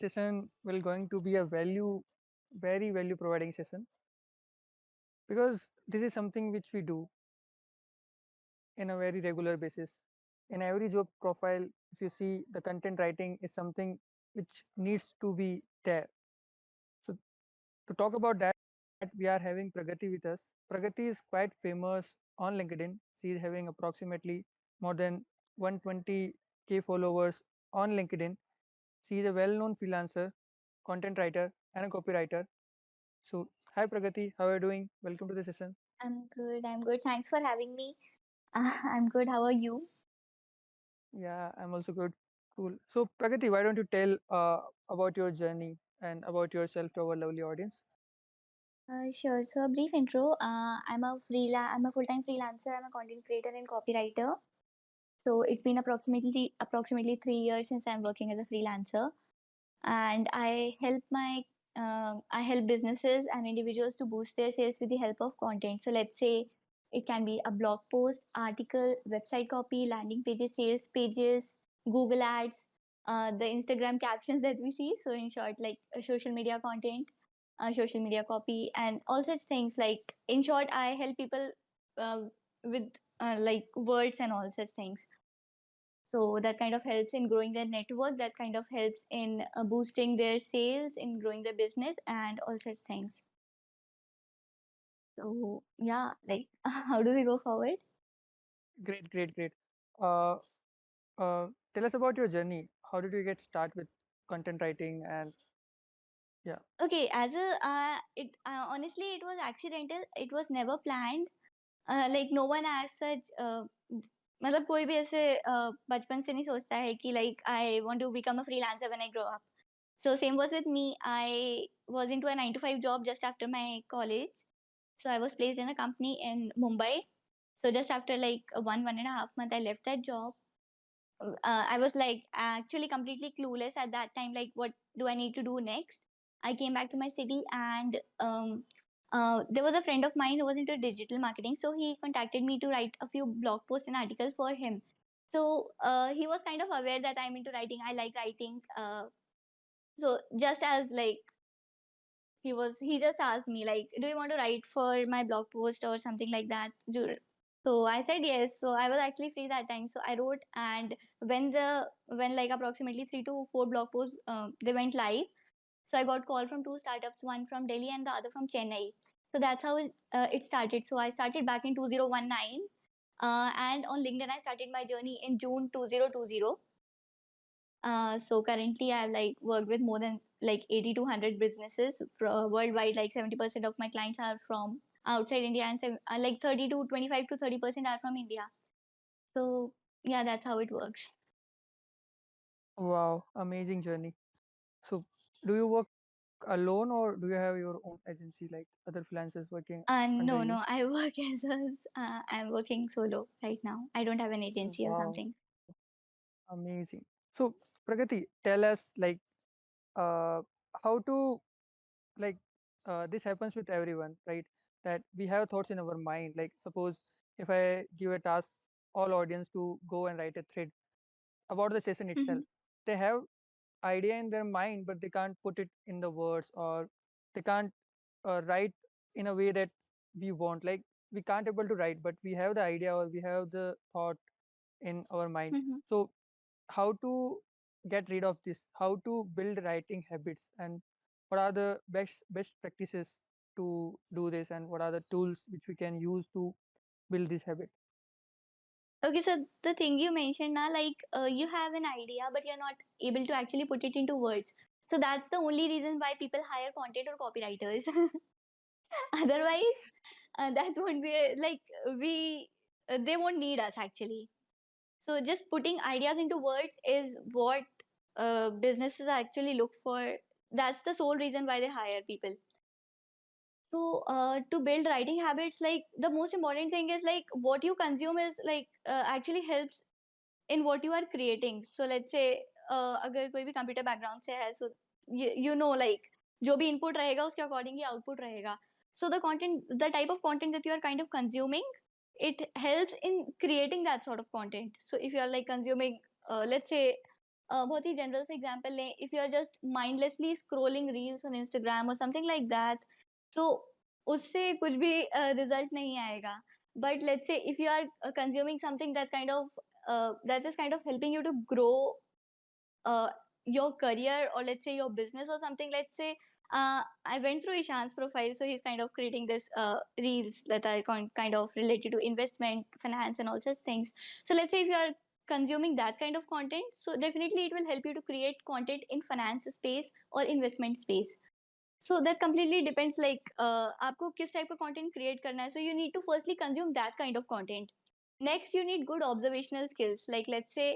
session will going to be a very value providing session because this is something which we do in a very regular basis. In every job profile, if you see, the content writing is something which needs to be there. So to talk about that, we are having Pragati with us. Pragati is quite famous on LinkedIn. She is having approximately more than 120K followers on LinkedIn. She is a well-known freelancer, content writer, and a copywriter. So, hi Pragati, how are you doing? Welcome to the session. I'm good. I'm good. Thanks for having me. I'm good. How are you? Yeah, I'm also good. Cool. So, Pragati, why don't you tell about your journey and about yourself to our lovely audience? Sure. So a brief intro. I'm a full-time freelancer. I'm a content creator and copywriter. So it's been approximately 3 years since I'm working as a freelancer, and I help businesses and individuals to boost their sales with the help of content. So let's say it can be a blog post, article, website copy, landing pages, sales pages, Google ads, the Instagram captions that we see. So in short, like social media content, social media copy, and all such things. Like in short, I help people uh, with like words and all such things. So that kind of helps in growing their network, that kind of helps in boosting their sales, in growing their business, and all such things. So yeah, like how do we go forward? Great, great, great. Uh, tell us about your journey. How did you get started with content writing? And yeah, Okay, as a it honestly it was accidental. It was never planned. Like no one as such मतलब कोई भी ऐसे बचपन से नहीं सोचता है कि like I want to become a freelancer when I grow up. So same was with me. I was into a 9 to 5 job just after my college. So I was placed in a company in Mumbai. So just after like 1.5 month, I left that job. I was like actually completely clueless at that time. Like, what do I need to do next? I came back to my city, and there was a friend of mine who was into digital marketing. So he contacted me to write a few blog posts and articles for him. So he was kind of aware that I'm into writing. I like writing. So just as like he just asked me like, do you want to write for my blog post or something like that? So I said yes. So I was actually free that time, so I wrote. And when like approximately 3 to 4 blog posts they went live, so I got call from two startups, one from Delhi and the other from Chennai. So that's how it started. So I started back in 2019, and on LinkedIn I started my journey in June 2020. So currently I've like worked with more than like 80 to 100 businesses worldwide. Like 70% of my clients are from outside India, and like 30 to 25 to 30% are from India. So yeah, that's how it works. wow, amazing journey. So, do you work alone or do you have your own agency like other freelancers working under No, you? no, I work as I'm working solo right now. I don't have an agency or Wow, something. amazing. So, Pragati, tell us like uh, how to like this happens with everyone, right? That we have thoughts in our mind. Like, suppose if I give a task, all audience to go and write a thread about the session itself, Mhm. they have idea in their mind, but they can't put it in the words or they can't write in a way that we want. Like, we can't able to write, but we have the idea or we have the thought in our mind. Mhm. So how to get rid of this, how to build writing habits, and what are the best practices to do this, and what are the tools which we can use to build this habit? Okay, so the thing you mentioned now, like you have an idea, but you're not able to actually put it into words. So that's the only reason why people hire content or copywriters. Otherwise, that won't be like we they won't need us actually. So just putting ideas into words is what businesses actually look for. That's the sole reason why they hire people. So to build writing habits, like the most important thing is like what you consume is like actually helps in what you are creating. So let's say अगर कोई भी computer background से है, so you know like जो भी input रहेगा उसके according ही output रहेगा. So the type of content that you are kind of consuming, it helps in creating that sort of content. So if you are like consuming let's say बहुत ही general से example लें, if you are just mindlessly scrolling reels on Instagram और something like that, so उससे कुछ भी result नहीं आएगा. But let's say if you are consuming something that is kind of helping you to grow your career, or let's say your business or something. Let's say I went through Ishan's profile, so he's kind of creating this reels that are kind of related to investment, finance, and all such things. So let's say if you are consuming that kind of content, so definitely it will help you to create content in finance space or investment space. So that completely depends, like आपको किस type का content create करना है. So you need to firstly consume that kind of content. Next you need good observational skills, like let's say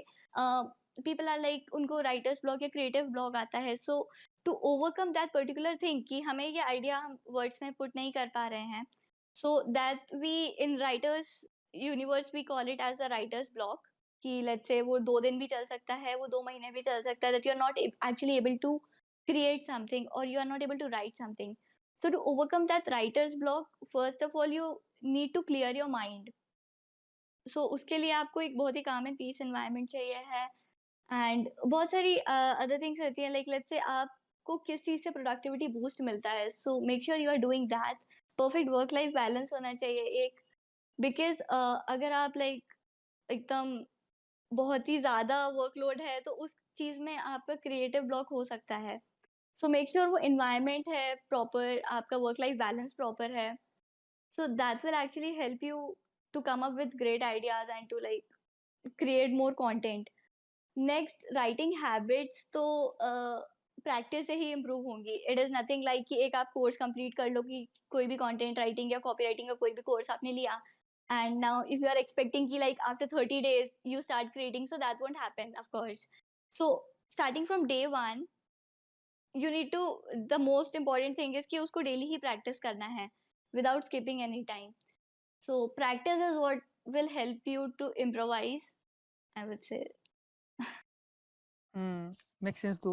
people are like उनको writers block या creative block आता है. So to overcome that particular thing कि हमें ये idea हम words में put नहीं कर पा रहे हैं, so that we in writers universe we call it as a writers block. कि let's say वो 2 दिन भी चल सकता है, वो 2 महीने भी चल सकता है, that you are not actually able to create something, or you are not able to write something. So to overcome that writer's block, first of all you need to clear your mind. So उसके लिए आपको एक बहुत ही काम and piece environment चाहिए है. And बहुत सारी अदर थिंग्स रहती हैं, लाइक लेट्स से आपको किस चीज़ से प्रोडक्टिविटी बूस्ट मिलता है. So make sure you are doing that. Perfect work life balance होना चाहिए एक. बिकॉज अगर आप लाइक एकदम बहुत ही ज़्यादा वर्कलोड है, तो उस चीज़ में आपका क्रिएटिव ब्लॉक हो सकता है. सो मेक श्योर वो एनवायरनमेंट है प्रॉपर, आपका वर्क लाइफ बैलेंस प्रॉपर है. So that will actually help you to come up with great ideas and to like create more content. Next, writing habits तो practice से ही improve होंगी. It is nothing like कि एक आप course complete कर लो, कि कोई भी कंटेंट राइटिंग या कॉपी राइटिंग का कोई भी कोर्स आपने लिया, and now if you are expecting कि like after 30 days you start creating, so that won't happen of course. So starting from day one you need to, the most important thing is कि उसको daily ही practice करना है without skipping any time. So practice is what will help you to improvise, I would से. Hmm, makes sense too.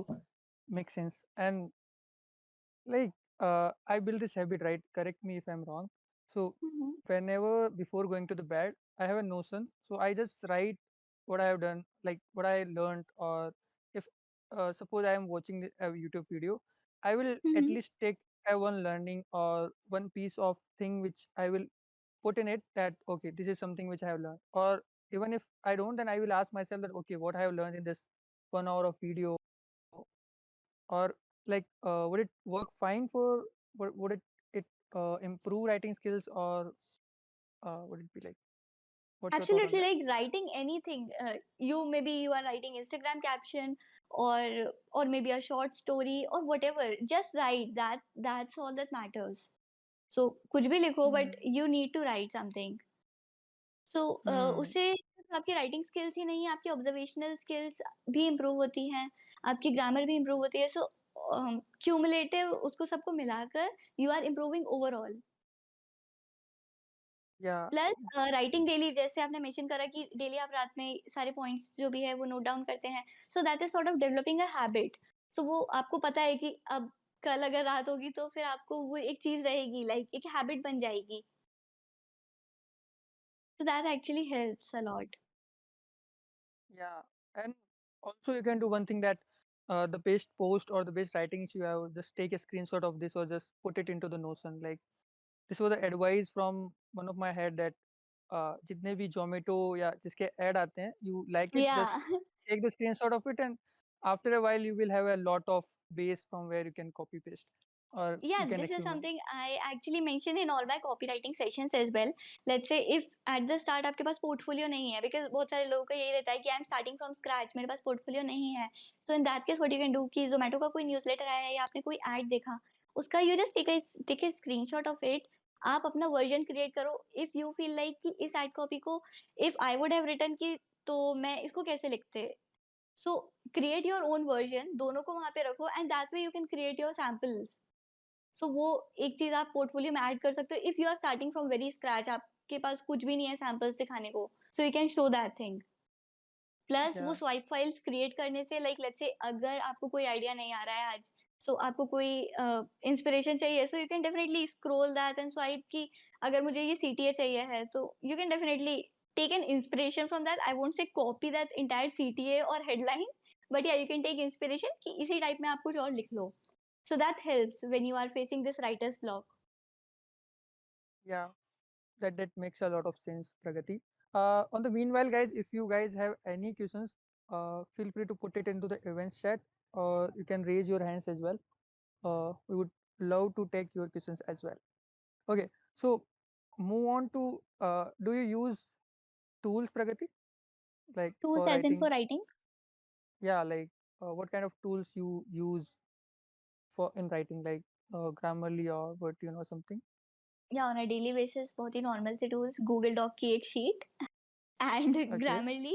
Makes sense. And like I build this habit, right? Correct me if I'm wrong. So whenever before going to the bed, I have a notion. So I just write what I have done, like what I learned, or if suppose I am watching a YouTube video, I will at least take a one learning or one piece of thing which I will put in it, that okay, this is something which I have learned. Or even if I don't, then I will ask myself that okay, what I have learned in this 1 hour of video. Or like would it work fine for, would it improve writing skills, or would it be like, what's your thought on Absolutely, that? like writing anything. You maybe you are writing Instagram caption, or maybe a short story or whatever. Just write that. That's all that matters. So कुछ भी लिखो, but Hmm. you need to write something. So Hmm. उससे सिर्फ आपकी writing skills ही नहीं, आपकी observational skills भी improve होती हैं, आपकी ग्रामर भी इम्प्रूव होती है. सो क्यूमुलेटिव उसको सबको मिलाकर you are improving overall. Yeah. Plus writing daily, जैसे आपने मेंशन करा कि डेली आप रात में सारे पॉइंट्स जो भी है वो नोट डाउन करते हैं. So that is sort of developing a habit. So वो आपको पता है कि अब कल अगर रात होगी तो फिर आपको वो एक चीज रहेगी, लाइक एक हैबिट बन जाएगी. So that actually helps a lot. Yeah, and also you can do one thing, that the best post or the best writings you have, just take a screenshot of this or just put it into the Notion. Like this was the advice from one of my head, that जितने भी जोमेटो या जिसके add आते हैं, you like it, या just take the screenshot of it, and after a while you will have a lot of base from where you can copy paste, or Yeah, you can this is experiment. something I actually mention in all my copywriting sessions as well. Let's say if at the start आपके पास portfolio नहीं है, because बहुत सारे लोगों का यही रहता है कि I'm starting from scratch, मेरे पास portfolio नहीं है. So in that case, what you can do कि Zomato का कोई newsletter आया है या आपने कोई ad देखा, उसका you just take a screenshot of it. आप अपना version create करो. If you feel like कि इस ad copy को if I would have written कि तो मैं इसको कैसे लिखते. So create your own version, दोनों को वहाँ पे रखो, and that way you can create your samples. सो वो एक चीज आप पोर्टफोलियो में ऐड कर सकते हो. If you are starting from very scratch, आपके पास कुछ भी नहीं है सैम्पल्स दिखाने को, so you can show that thing. Plus वो Yeah, स्वाइप फाइल्स क्रिएट करने से, लाइक लेट्स से अगर आपको कोई आइडिया नहीं आ रहा है आज, सो आपको कोई इंस्पिरेशन चाहिए, so you can definitely scroll that and swipe कि अगर मुझे ये सीटीए चाहिए है, तो you can definitely take an inspiration from that. I won't say copy that entire CTA और headline, but yeah you can take inspiration कि इसी टाइप में आप कुछ और लिख लो. So that helps when you are facing this writer's block. Yeah, that makes a lot of sense, Pragati. On the meanwhile, guys, if you guys have any questions, feel free to put it into the events chat, or you can raise your hands as well. We would love to take your questions as well. Okay, so move on to, do you use tools, Pragati, like Tools for as in writing? for writing? Yeah, like what kind of tools you use for in writing, like Grammarly or Word, something? Yeah, on a daily basis बहुत ही normal से tools, Google Doc की एक sheet and Okay, Grammarly,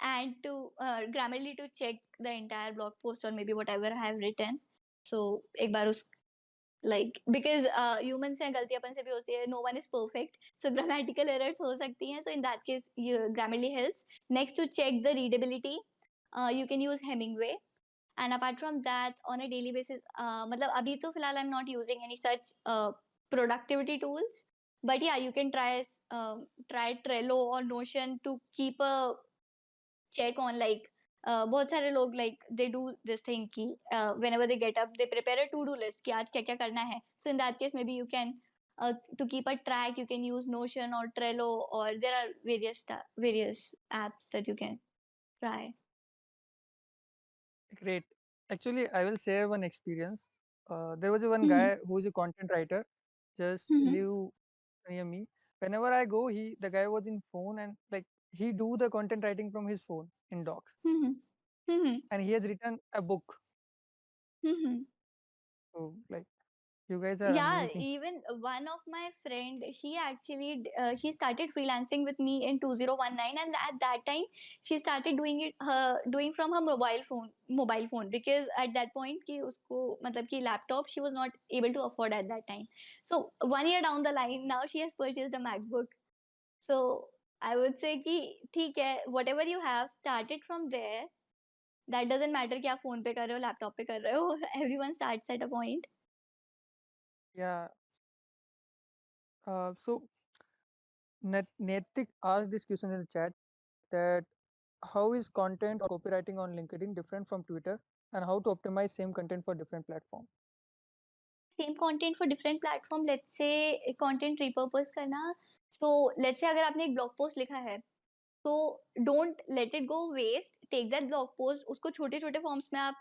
and to Grammarly to check the entire blog post or maybe whatever I have written. So एक बार उस like because humans हैं, गलती अपन से भी होती है, no one is perfect, so grammatical errors हो सकती हैं, so in that case Grammarly helps. Next, to check the readability, you can use Hemingway. And apart from that, on a daily basis, मतलब अभी तो फिलहाल I'm not using any such productivity tools, but yeah, you can try Trello or Notion to keep a check on like बहुत सारे लोग like they do this thing कि whenever they get up they prepare a to do list कि आज क्या क्या करना है. So in that case maybe you can to keep a track you can use Notion or Trello, or there are various apps that you can try. great. Actually, I will share one experience. There was one Hmm. guy who is a content writer, just Hmm. live near me. Whenever I go, the guy was in phone, and like he do the content writing from his phone in docs, Hmm. Hmm. and he has written a book. Hmm. So like you guys are Yeah, amazing. even one of my friend, she actually she started freelancing with me in 2019, and at that time she started doing from her mobile phone, because at that point कि उसको मतलब कि laptop she was not able to afford at that time. So 1 year down the line, now she has purchased a MacBook. So I would say कि ठीक है, whatever you have started from there, that doesn't matter कि आप phone पे कर रहे हो laptop पे कर रहे हो, everyone starts at a point. Yeah. So Netik asked this question in the chat that how is content or copywriting on LinkedIn different from Twitter, and how to optimize same content for different platform? Same content for different platform, let's say content repurpose करना. So let's say अगर आपने एक blog post लिखा है, तो don't let it go waste, take that blog post, उसको छोटे छोटे फॉर्म्स में आप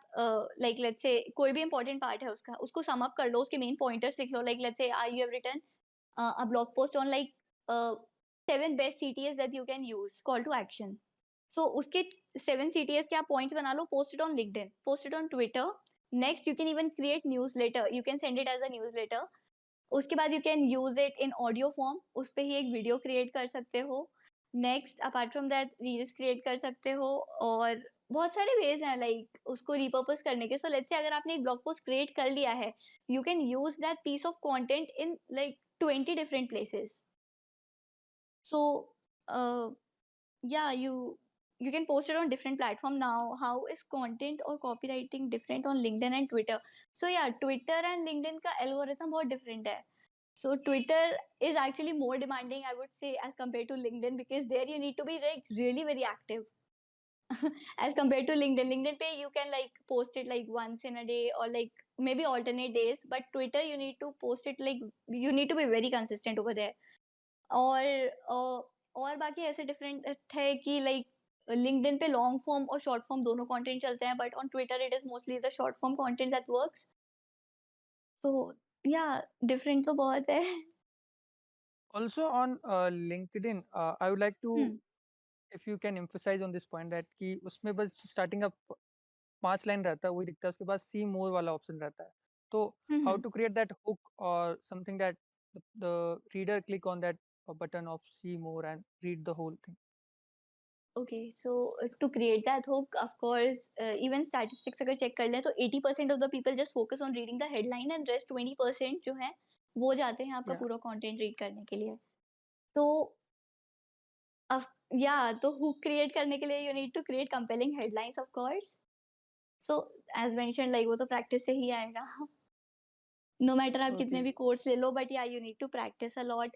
लाइक लेट्स से कोई भी इंपॉर्टेंट पार्ट है उसका, उसको सम अप कर लो, उसके मेन पॉइंटर्स लिख लो. Like let's say I you have written a blog post on like 7 best CTAs that you can use, call to action. So उसके 7 CTAs के आप points बना लो, post it on LinkedIn, post it on Twitter. Next, you can even create newsletter. You can send it as a newsletter. उसके बाद you can use it in audio form. उस पे ही एक video create कर सकते हो. Next, apart from that, reels create कर सकते हो, और बहुत सारे ways हैं like उसको repurpose करने के. So let's say अगर आपने एक blog post create कर लिया है, you can use that piece of content in like 20 different places. So yeah, you can post it on different platform. Now how is content or copywriting different on LinkedIn and Twitter? So yeah, Twitter and LinkedIn का algorithm बहुत different है. So Twitter is actually more demanding, I would say, as compared to LinkedIn, because there you need to be like really very active. As compared to LinkedIn पे you can like post it like once in a day or like maybe alternate days, but Twitter you need to post it like you need to be very consistent over there. और बाकी ऐसे different है कि like LinkedIn पे long form और short form दोनों content चलते हैं, but on Twitter it is mostly the short form content that works. तो या डिफरेंट तो बहुत है. Also on LinkedIn, I would like to, hmm. if you can emphasize on this point, that कि उसमें बस स्टार्टिंग का 5 लाइन रहता है, वही दिखता है, उसके बाद सी मोर वाला ऑप्शन रहता है. तो how hmm. To create that hook और something that the reader click on that button of see more and read the whole thing? Okay, so to create that hook, of course even statistics अगर check कर लें तो 80% of the people just focus on reading the headline, and rest 20% जो है वो जाते हैं आपका Yeah. पूरा कंटेंट रीड करने के लिए. तो या तो हुक क्रिएट करने के लिए you need to create compelling headlines, of course. So as mention like वो तो प्रैक्टिस से ही आएगा. नो मैटर आप कितने Okay. भी कोर्स ले लो, but yeah you need to practice a lot.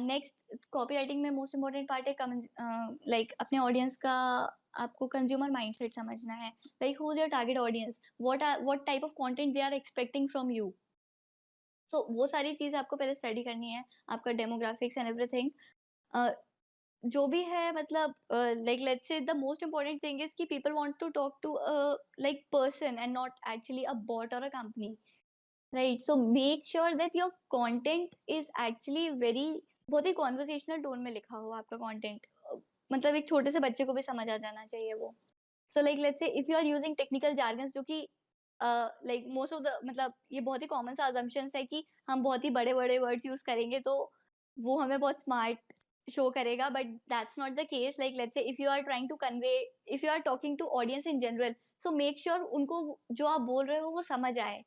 Next, copy writing में मोस्ट इम्पोर्टेंट पार्ट है लाइक अपने ऑडियंस का आपको कंज्यूमर माइंडसेट समझना है, like who is your target audience, what type of content they are expecting from you. तो वो सारी चीज़ आपको पहले स्टडी करनी है, आपका डेमोग्राफिक्स एंड एवरीथिंग। अ, जो भी है मतलब like let's say the most important thing is कि people want to talk to like person and not actually a bot और a company, right? So make sure that your content is actually very, बहुत ही conversational tone में लिखा हो आपका content, मतलब एक छोटे से बच्चे को भी समझ आ जाना चाहिए वो। So like let's say if you are using technical jargons जो कि लाइक मोस्ट ऑफ द मतलब ये बहुत ही कॉमन सा अजम्पशंस है कि हम बहुत ही बड़े बड़े वर्ड्स यूज करेंगे तो वो हमें बहुत स्मार्ट शो करेगा, but that's not the case. Like let's say if you are trying to convey, if you are talking to audience in general, so make sure उनको जो आप बोल रहे हो वो समझ आए।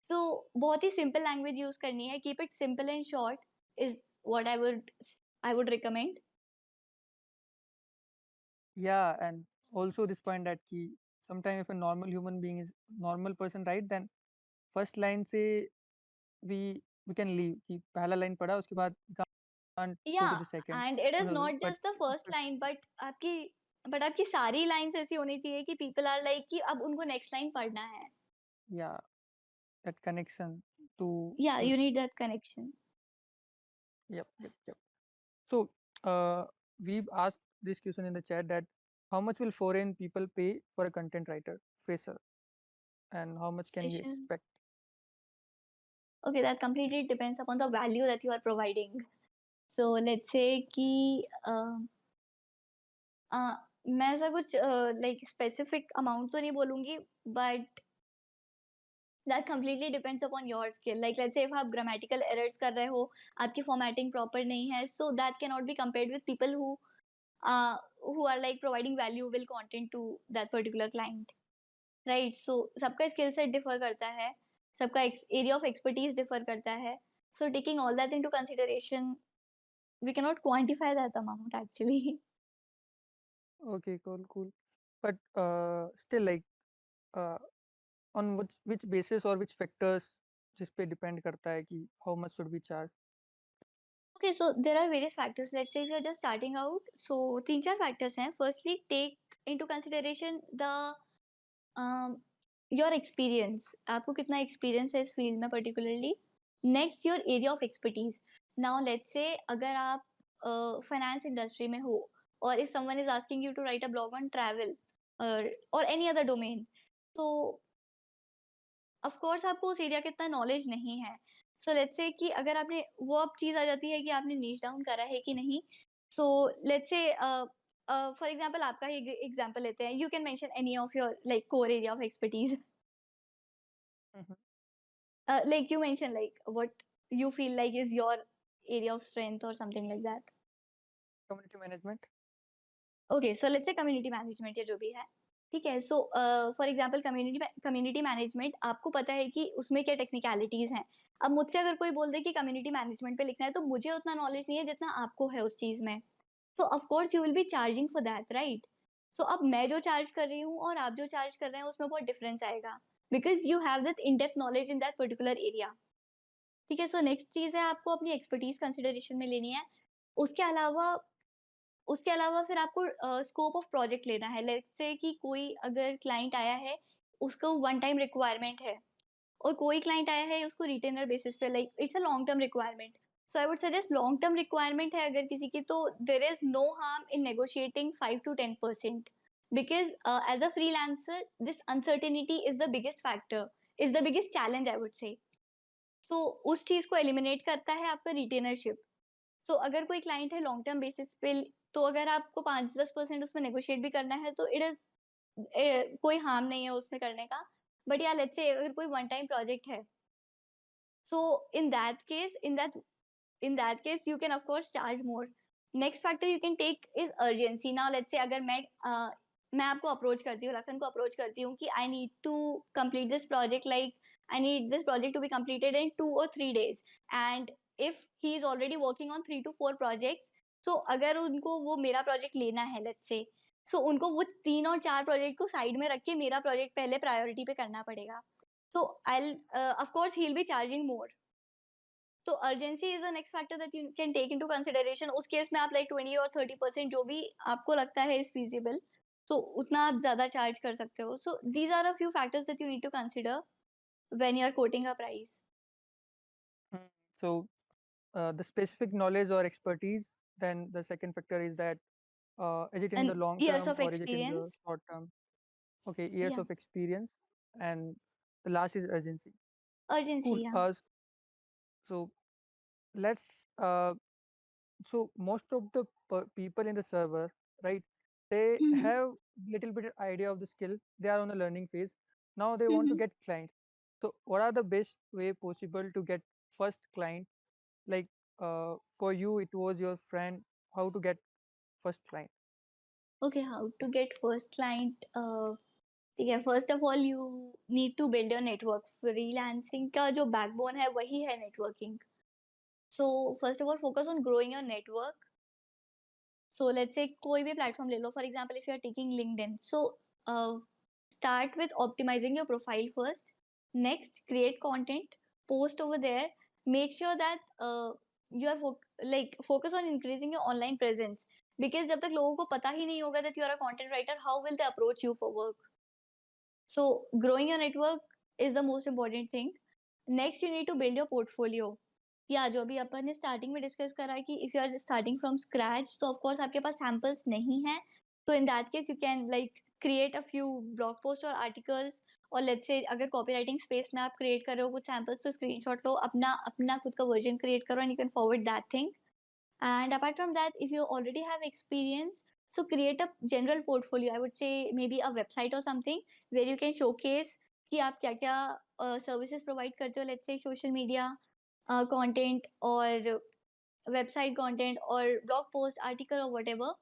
तो बहुत ही सिंपल लैंग्वेज यूज करनी है, keep it simple and short is what I would recommend. Yeah, and also this point that ki sometime if a normal human being is normal person, right, then first line से we we can leave कि पहला line पढ़ा उसके बाद we can't या go to the second, and it is not but just the first line but आपकी सारी lines ऐसी होनी चाहिए कि पीपल आर लाइक कि अब उनको नेक्स्ट लाइन पढ़ना है। yeah, that connection to या you this. Need that connection. Yep. So we've asked this question in the chat that how much will foreign people pay for a content writer fresher, and how much can we expect? Okay, that completely depends upon the value that you are providing. So let's say कि अ, मैं ऐसा कुछ like specific amount तो नहीं बोलूंगी, but that completely depends upon your skill. Like let's say if आप grammatical errors कर रहे हो, आपकी फॉर्मेटिंग प्रॉपर नहीं है, so that can not be compared with people who are like providing valuable content to that particular client, right? So सबका skill set differ करता है, सबका एरिया ऑफ एक्सपर्टीज डिफर करता है। So taking all that into consideration, we cannot quantify that amount actually. Okay, cool. But still, like uh, on which basis or which factors जिस पे depend करता है कि how much should we charge? Okay, so there are various factors. Let's say if you're just starting out, so तीन चार factors हैं. Firstly, take into consideration the your experience, आपको कितना एक्सपीरियंस है इस फील्ड में particularly. Next, your area of expertise. Now let's say अगर आप फाइनेंस इंडस्ट्री में हो और if someone is asking you to write a blog on travel और एनी अदर डोमेन, तो ऑफ कोर्स आपको उस एरिया का इतना नॉलेज नहीं है। सो लेट्स से कि अगर आपने वो अब चीज आ जाती है कि आपने नीच डाउन करा है कि नहीं। सो लेट्स से फॉर एग्जांपल आपका ही एग्जांपल लेते हैं, you can mention any of your like core area of expertise. Mhm. Like you mentioned, like what you feel like is your area of strength or something like that. Community management. Okay, so let's say community management या जो भी है, ठीक है। So for example community management, आपको पता है कि उसमें क्या टेक्निकलिटीज हैं। अब मुझसे अगर कोई बोल दे कि कम्युनिटी मैनेजमेंट पे लिखना है, तो मुझे उतना नॉलेज नहीं है जितना आपको है उस चीज में। So of course you will be charging for that, right? So अब मैं जो चार्ज कर रही हूँ और आप जो चार्ज कर रहे हैं उसमें बहुत डिफरेंस आएगा, because you have that in depth knowledge in that particular area. ठीक है, सो नेक्स्ट चीज है आपको अपनी एक्सपर्टीज कंसिडरेशन में लेनी है। उसके अलावा उसके अलावा फिर आपको स्कोप ऑफ प्रोजेक्ट लेना है। लेट्स से कि कोई अगर क्लाइंट आया है, उसको वन टाइम रिक्वायरमेंट है, और कोई क्लाइंट आया है उसको रिटेनर बेसिस पे, like it's a long term requirement. So I would suggest, long term requirement है अगर किसी की, तो there is no harm in negotiating 5 to 10%, because as a freelancer this uncertainty is the biggest factor, is the biggest challenge I would say. So उस चीज को eliminate करता है आपका रिटेनरशिप। सो अगर कोई क्लाइंट है लॉन्ग टर्म बेसिस पे, तो अगर आपको 5-10% उसमें नेगोशिएट भी करना है, तो इट इज कोई हार्म नहीं है उसमें करने का। बट या लेट्स से अगर कोई वन टाइम प्रोजेक्ट है, so in that case you can of course charge more. Next factor you can take is urgency. Now let's say अगर मैं आपको अप्रोच करती हूँ, लखन को अप्रोच करती हूँ कि I need to complete this project, like I need this project to be completed in 2 or 3 days, and if he is already working on 3 to 4 project, so अगर उनको वो मेरा प्रोजेक्ट लेना है लेट्स से, सो उनको वो 3 और 4 प्रोजेक्ट को साइड में रख के मेरा प्रोजेक्ट पहले प्रायोरिटी पे करना पड़ेगा। So I of course he will be charging more. तो urgency is the next factor that you can take into consideration. उस केस में आप लाइक 20 और 30% जो भी आपको लगता है इज फीजिबल, So उतना आप ज़्यादा charge कर सकते हो. So these are a few factors that you need to consider when you are quoting a price. So the specific knowledge or expertise, then the second factor is that is it in the And long years term of or is it in the experience. short term? Okay, years Yeah. of experience, and the last is urgency. Urgency. Cool. Yeah. So let's so most of the people in the server, right, they Mhm. have little bit idea of the skill, they are on the learning phase. Now they want to Mhm. get clients. So what are the best way possible to get first client? Like for you it was your friend, how to get first client? Okay, how to get first client? ठीक है, first of all you need to build your network. Freelancing का जो backbone है वही है networking. So first of all focus on growing your network. So let's say कोई भी platform ले लो, for example if you are taking LinkedIn, so start with optimizing your profile first. Next, create content, post over there. Make sure that you are focus on increasing your online presence, because जब तक लोगों को पता ही नहीं होगा that you are a content writer, how will they approach you for work? So growing your network is the most important thing. Next, you need to build your portfolio. या जो अभी अपन ने स्टार्टिंग में डिस्कस करा कि if you are starting from scratch, तो of course आपके पास सैम्पल्स नहीं है. तो in that case you can like create a few blog post और आर्टिकल्स. और लेट्स से अगर कॉपीराइटिंग स्पेस में आप क्रिएट कर रहे हो कुछ सैम्पल्स, तो स्क्रीनशॉट लो, अपना अपना खुद का वर्जन क्रिएट करो and you can forward that thing. And apart from that, if you already have experience, so create a general portfolio. I would say maybe a website or something where you can showcase कि आप क्या क्या services provide करते हो. Let's say social media content और website content और blog post article और what ever.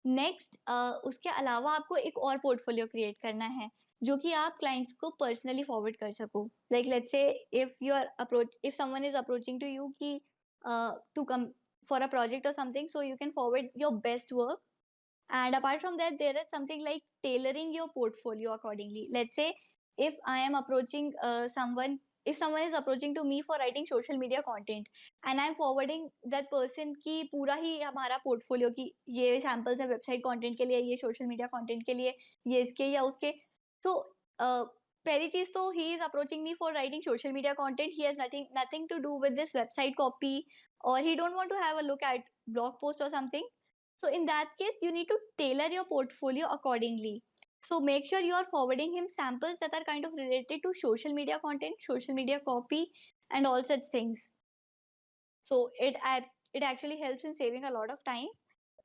Next, उसके अलावा आपको एक और पोर्टफोलियो क्रिएट करना है जो कि आप क्लाइंट्स को पर्सनली फॉरवर्ड कर सको. Like let's say if you are approach if someone is approaching to you कि to come for a project or something, so you can forward your best work. And apart from that, there is something like tailoring your portfolio accordingly. Let's say if I am approaching someone, if someone is approaching to me for writing social media content, and I'm forwarding that person की पूरा ही हमारा portfolio की ये samples है website content के लिए, ये social media content के लिए, ये इसके या उसके. तो पहली चीज तो he is approaching me for writing social media content. He has nothing to do with this website copy, or he don't want to have a look at blog post or something. So in that case, you need to tailor your portfolio accordingly. So make sure you are forwarding him samples that are kind of related to social media content, social media copy, and all such things. So it actually helps in saving a lot of time,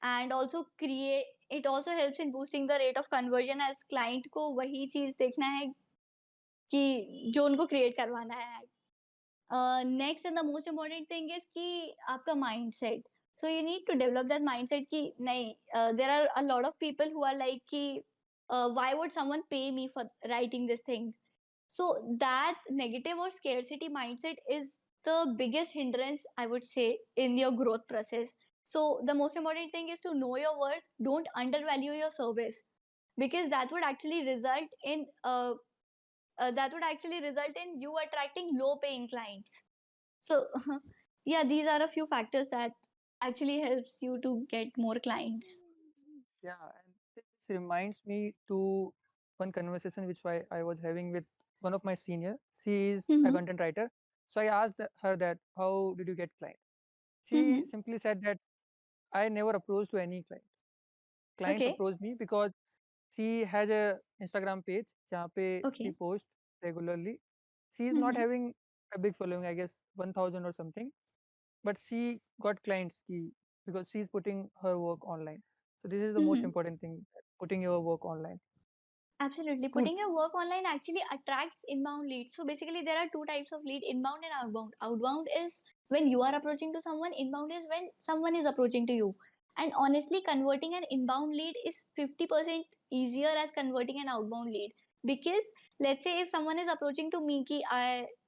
and also create it also helps in boosting the rate of conversion, as client को वही चीज देखना है कि जो उनको create करवाना है. Next and the most important thing is कि आपका mindset. So you need to develop that mindset कि नहीं, there are a lot of people who are like कि why would someone pay me for writing this thing? So that negative or scarcity mindset is the biggest hindrance, I would say, in your growth process. So the most important thing is to know your worth. Don't undervalue your service, because that would actually result in you attracting low paying clients. So yeah, these are a few factors that actually helps you to get more clients. Yeah, and this reminds me to one conversation which I was having with one of my senior. She is a Mm-hmm. content writer. So I asked her that how did you get client? Mm-hmm. She simply said that I never approached to any client. Clients Okay. approached me because she has a Instagram page जहाँ पे she Okay. posts regularly. She is not Mm-hmm. having a big following, I guess 1,000 or something, but she got clients because she is putting her work online. So this is the most Mm-hmm. important thing, putting your work online. Absolutely. Cool. Putting your work online actually attracts inbound leads. So basically, there are two types of lead: inbound and outbound. Outbound is when you are approaching to someone, inbound is when someone is approaching to you. And honestly, converting an inbound lead is 50% easier as converting an outbound lead. Because let's say if someone is approaching to me, ki,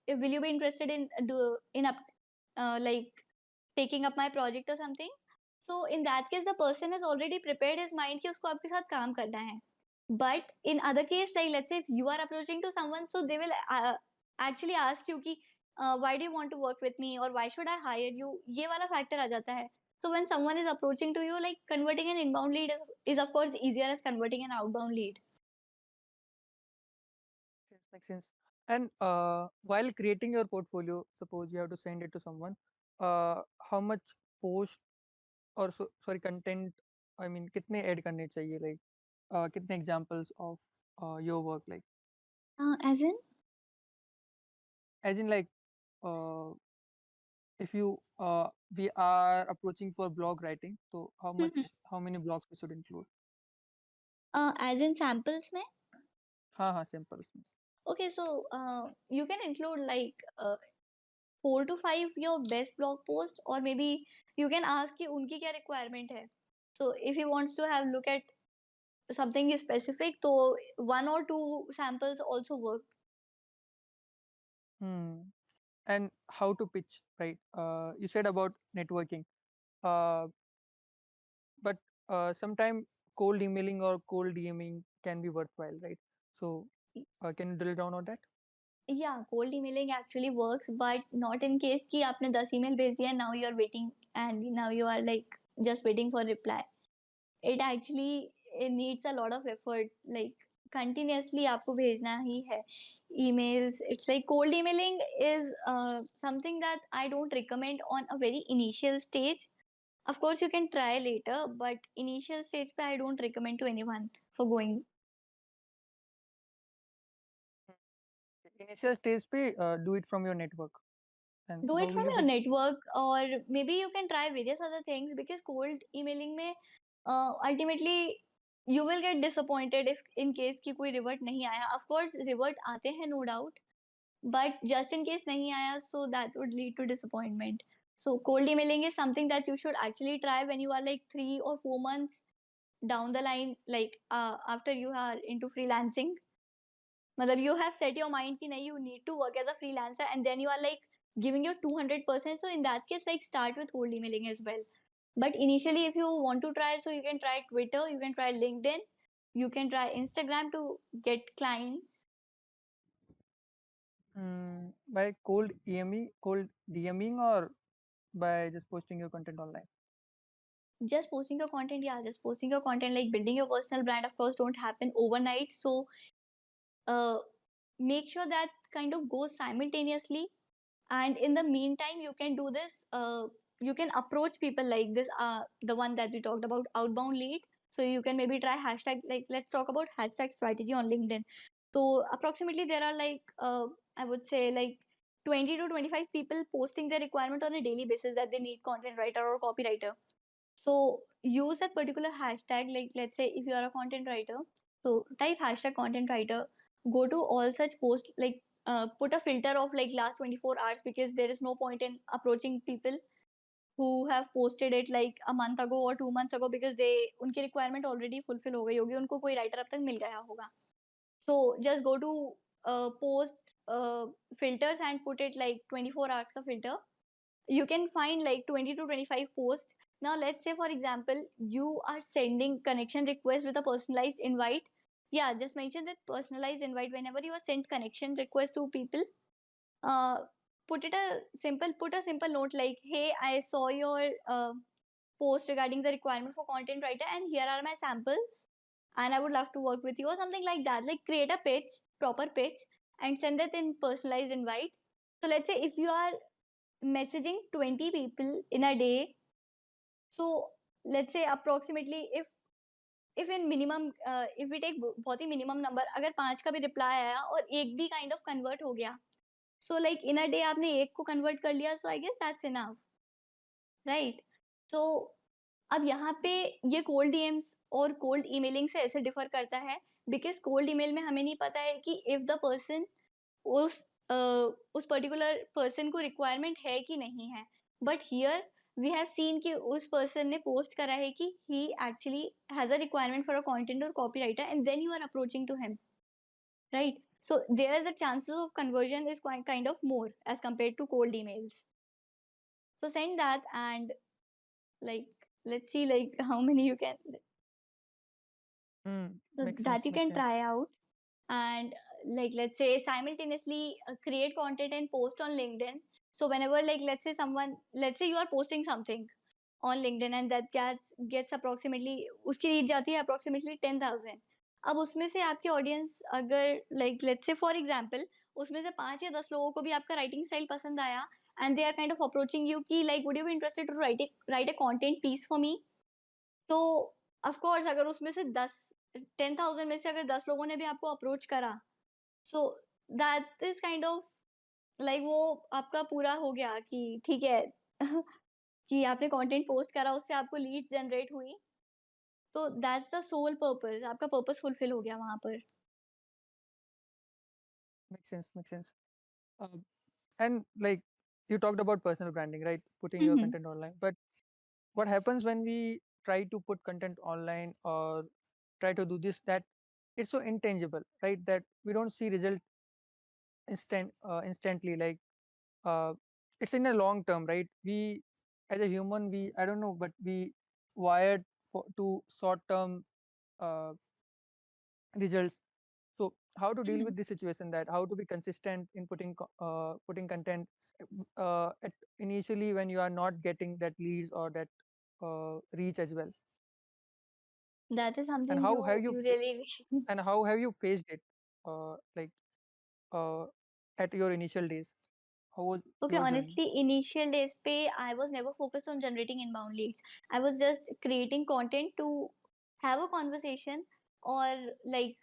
will you be interested in like taking up my project or something? So in that case, the person has already prepared his mind कि उसको आपके साथ काम करना है. But in other case, like let's say if you are approaching to someone, so they will actually ask you कि why do you want to work with me, or why should I hire you? ये वाला factor आ जाता है. So when someone is approaching to you, like converting an inbound lead is of course easier as converting an outbound lead. Makes sense. And while creating your portfolio, suppose you have to send it to someone, how much post or sorry content, I mean, कितने add करने चाहिए, like कितने examples of your work, like As in? as in like uh, if you we are approaching for blog writing, so how many blogs we should include? As in samples में? हाँ हाँ samples में. Okay, so you can include like 4 to 5 your best blog posts, or maybe you can ask कि उनकी क्या requirement है. So if he wants to have look at something specific, so 1 or 2 samples also work. Hmm. And how to pitch, right? You said about networking, uh, but sometimes cold emailing or cold DMing can be worthwhile, right? So can you drill down on that? Yeah, cold emailing actually works, but not in case कि आपने 10 email भेज दिया, now you are waiting and now you are like just waiting for reply. It actually it needs a lot of effort, like continuously आपको भेजना ही है emails. It's like cold emailing is something that I don't recommend on a very initial stage. Of course you can try later, but initial stage पे I don't recommend to anyone for going. Initial stage पे do it from your network. And Do how it will from you your get? network, or maybe you can try various other things, because cold emailing में ultimately you will get disappointed if in case कि कोई revert नहीं आया. Of course revert आते हैं, no doubt, but just in case nahi aaya, so that would lead to disappointment. So cold emailing is something that you should actually try when you are like 3 or 4 months down the line, like after you are into freelancing. Matlab you have set your mind ki nahi, you need to work as a freelancer, and then you are like giving your 200%. So in that case, like start with cold emailing as well. But initially if you want to try, so you can try Twitter, you can try LinkedIn, you can try Instagram to get clients. By cold EME, cold DMing, or by just posting your content online? Just posting your content, yeah, just posting your content. Like building your personal brand of course don't happen overnight, so uh, make sure that kind of goes simultaneously. And in the meantime you can do this, you can approach people like this, the one that we talked about, outbound lead. So you can maybe try hashtag, like let's talk about hashtag strategy on LinkedIn. So approximately there are like I would say like 20 to 25 people posting their requirement on a daily basis that they need content writer or copywriter. So use that particular hashtag. Like let's say if you are a content writer, so type hashtag content writer, go to all such posts, like put a filter of like last 24 hours, because there is no point in approaching people who have posted it like a month ago or 2 months ago, because they उनकी requirement already fulfill हो गई होगी, उनको कोई writer अब तक मिल गया होगा. So just go to post filters and put it like 24 hours का filter. You can find like 20 to 25 posts. Now let's say for example you are sending connection request with a personalized invite. Yeah, just mention that personalized invite whenever you are sent connection request to people. uh, put a simple note like, hey, I saw your post regarding the requirement for content writer, and here are my samples, and I would love to work with you, or something like that. Like create a pitch, proper pitch, and send it in personalized invite. So let's say if you are messaging 20 people in a day, so let's say approximately if in minimum if we take बहुत ही minimum number, अगर 5 का भी reply आया और एक भी kind of convert हो गया, so like in a day आपने एक को convert कर लिया, so I guess that's enough, right? So अब यहाँ पे ये कोल्ड डीएम्स और कोल्ड ईमेलिंग से ऐसे डिफर करता है, बिकॉज कोल्ड ईमेल में हमें नहीं पता है कि इफ द पर्सन उस उस पर्टिकुलर पर्सन को रिक्वायरमेंट है कि नहीं है. But here we have seen कि उस पर्सन ने पोस्ट करा है कि he actually has a requirement for a content और copy writer, and then you are approaching to him, right? So there the chances of conversion is quite kind of more as compared to cold emails. So send that, and like let's see like how many you can, so Makes that sense. you Makes can sense. try out. And like let's say simultaneously create content and post on LinkedIn. So whenever like let's say someone, let's say you are posting something, on LinkedIn and that gets approximately, उसकी reach जाती है approximately 10,000. अब उसमें से आपकी audience अगर like let's से for example उसमें से 5 या 10 लोगों को भी आपका राइटिंग स्टाइल पसंद आया and they are kind of approaching you कि like would you be interested to write a content piece for me, तो ऑफ कोर्स अगर उसमें से 10,000 में से अगर 10 लोगों ने भी आपको अप्रोच करा, सो that is kind of like वो आपका पूरा हो गया कि ठीक है कि आपने कंटेंट पोस्ट करा उससे आपको लीड्स जनरेट हुई, तो दैट्स द सोल पर्पस, आपका पर्पस फुलफिल हो गया वहां पर. Makes sense, makes sense. Um, and like you talked about personal branding, right? Putting your Mm-hmm. content online. But what happens when we try to put content online or try to do this, that it's so intangible, right? That we don't see result instantly. Like uh, it's in a long term, right? We as a human, we I don't know, but we wired to short term uh, results. So how to deal Mm-hmm. with this situation, that how to be consistent in putting content at initially when you are not getting that leads or that reach as well, That is and something how have you you you really and how have you faced it, like uh, at your initial days, how was Okay, your journey? honestly, initial days पे I was never focused on generating inbound leads. I was just creating content to have a conversation or like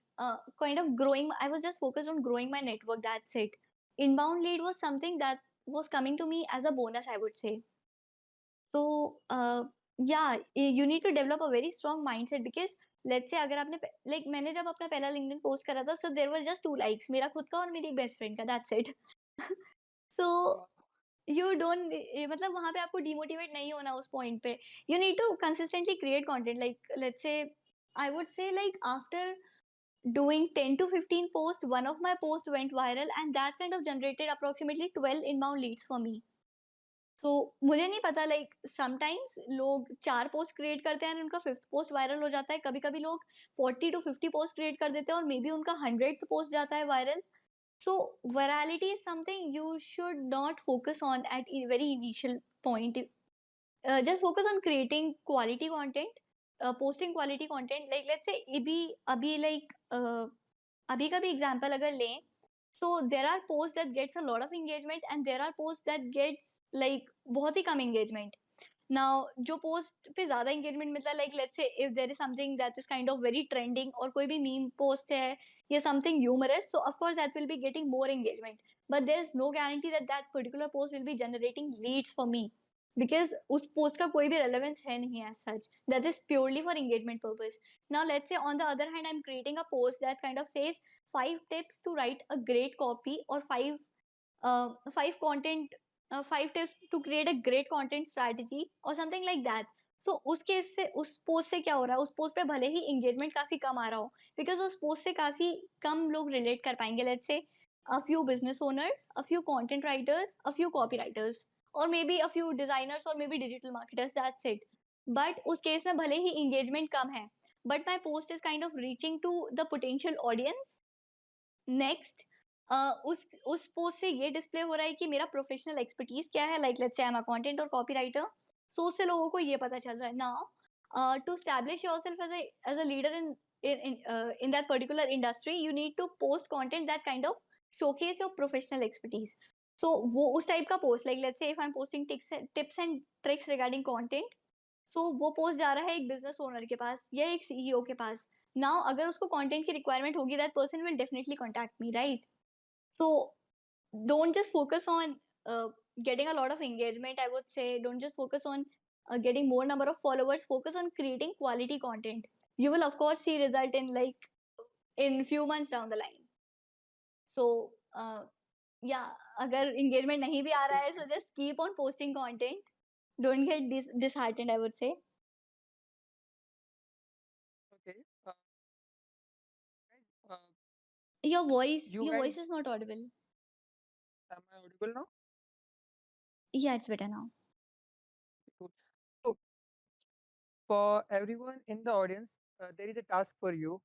kind of growing. I was just focused on growing my network. That's it. Inbound lead was something that was coming to me as a bonus, I would say. So yeah, you need to develop a very strong mindset because let's say अगर आपने like मैंने जब अपना पहला LinkedIn post करा था, so there were just 2 likes, मेरा खुद का और मेरी एक बेस्ट फ्रेंड का, that's it. So Wow. You don't मतलब वहां पे आपको डिमोटिवेट नहीं होना उस पॉइंट पे. You need to consistently create content like let's say I would say like after doing 10 to 15 posts, one of my posts went viral and that kind of generated approximately 12 inbound leads for me. तो मुझे नहीं पता like sometimes लोग 4 post create करते हैं और उनका 5th post viral हो जाता है, कभी कभी लोग 40 to 50 पोस्ट क्रिएट कर देते हैं और मे बी उनका 100th पोस्ट जाता है viral. So virality is something you should not focus on at a very initial point. Just focus on creating quality content, posting quality content. Like let's say अभी like अभी का भी example अगर लें, so there are posts that gets a lot of engagement and there are posts that gets like बहुत ही कम engagement. Now जो पोस्ट पे ज्यादा एंगेजमेंट मिलता है like let's say if there is something that is kind of very trending और कोई भी मीम पोस्ट है या something humorous, so of course that will be getting more engagement, but there is no guarantee that that particular post will be generating leads for me because उस post का कोई भी relevance है नहीं as such, that is purely for engagement purpose. Now let's say on the other hand I am creating a post that kind of says 5 tips to write a great copy or 5 tips to create a great content strategy or something like that. सो उस case से उस post से क्या हो रहा है, उस post पे भले ही एंगेजमेंट काफी कम आ रहा हो बिकॉज उस पोस्ट से काफी कम लोग रिलेट कर पाएंगे. Let's say a few business owners, a few content writers, a few copywriters, or maybe a few designers or maybe digital marketers, that's it. But उस केस में भले ही engagement कम है, but my post is kind of reaching to the potential audience. Next उस post से ये display हो रहा है कि मेरा प्रोफेशनल एक्सपर्टीज क्या है, like let's say I am a content और कॉपीराइटर. सो उससे लोगों को ये पता चल रहा है. Now to establish yourself as a leader in that particular industry, you need to post content that kind of showcase your professional expertise. So वो उस टाइप का post like let's say if I am posting tips and tricks regarding content, so वो post जा रहा है एक business owner के पास या एक सीईओ के पास. नाउ अगर उसको कंटेंट की रिक्वायरमेंट होगी that person will definitely contact me, right? So don't just focus on getting a lot of engagement, I would say. Don't just focus on getting more number of followers. Focus on creating quality content. You will of course see result in like in few months down the line. So yeah, अगर engagement नहीं भी आ रहा है, so just keep on posting content. Don't get disheartened, I would say. Okay, guys, your voice you your guys, voice is not audible. am I audible now? Yeah, it's better now. Cool. So for everyone in the audience, there is a task for you.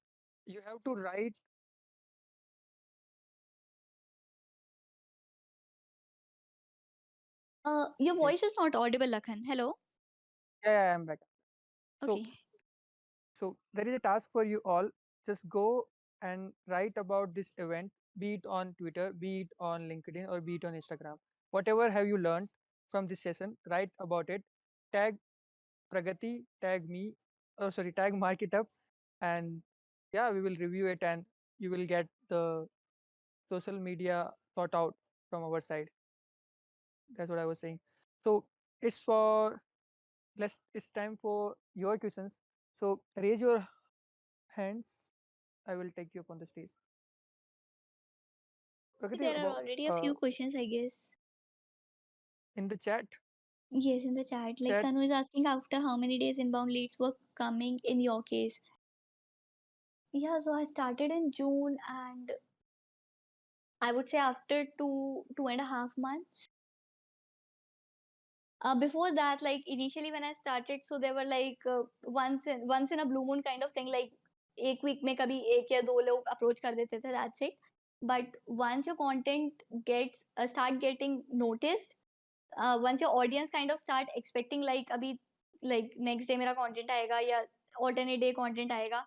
You have to write. Your Okay. voice is not audible, Lakhan. Hello. Yeah, I'm back. So, Okay. so there is a task for you all. Just go and write about this event, be it on Twitter, be it on LinkedIn, or be it on Instagram. Whatever have you learned from this session, write about it. Tag Pragati, tag me, oh sorry, tag Mark it up, and yeah, we will review it and you will get the social media thought out from our side. That's what I was saying. So it's for let's it's time for your questions. So raise your hands. I will take you up on the stage. Pragati, There are about already a few questions, I guess. in the chat, Yes, in the chat. Like chat. Tanu is asking after how many days inbound leads were coming in your case. Yeah, so I started in June, and I would say after 2.5 months. Before that, like initially when I started, so there were like once in a blue moon kind of thing. Like एक week में कभी एक या दो लोग approach कर देते थे. That's it. But once your content gets start getting noticed, once your audience kind of start expecting like अभी like next day मेरा content आएगा या alternate day content आएगा.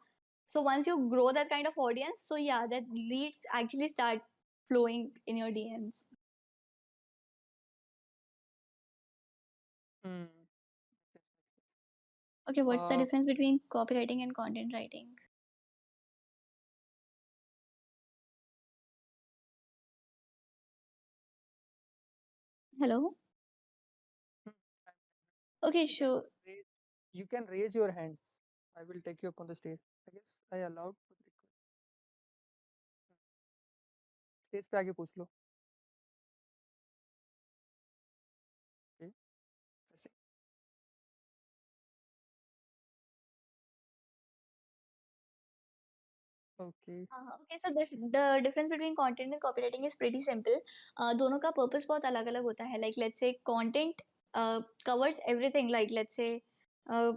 So once you grow that kind of audience, so yeah, that leads actually start flowing in your DMs. Hmm. Okay, what's the Uh, difference between copywriting and content writing? Hello. hmm, Okay, you can sure. raise, you can raise your hands. I will take you up on the stage. I guess I allowed. Stage पे आके पूछ लो. Okay. ऐसे. Okay. Okay, so the difference between content and copywriting is pretty simple. दोनों का purpose बहुत अलग अलग होता है. Like let's say content covers everything. Like let's say uh,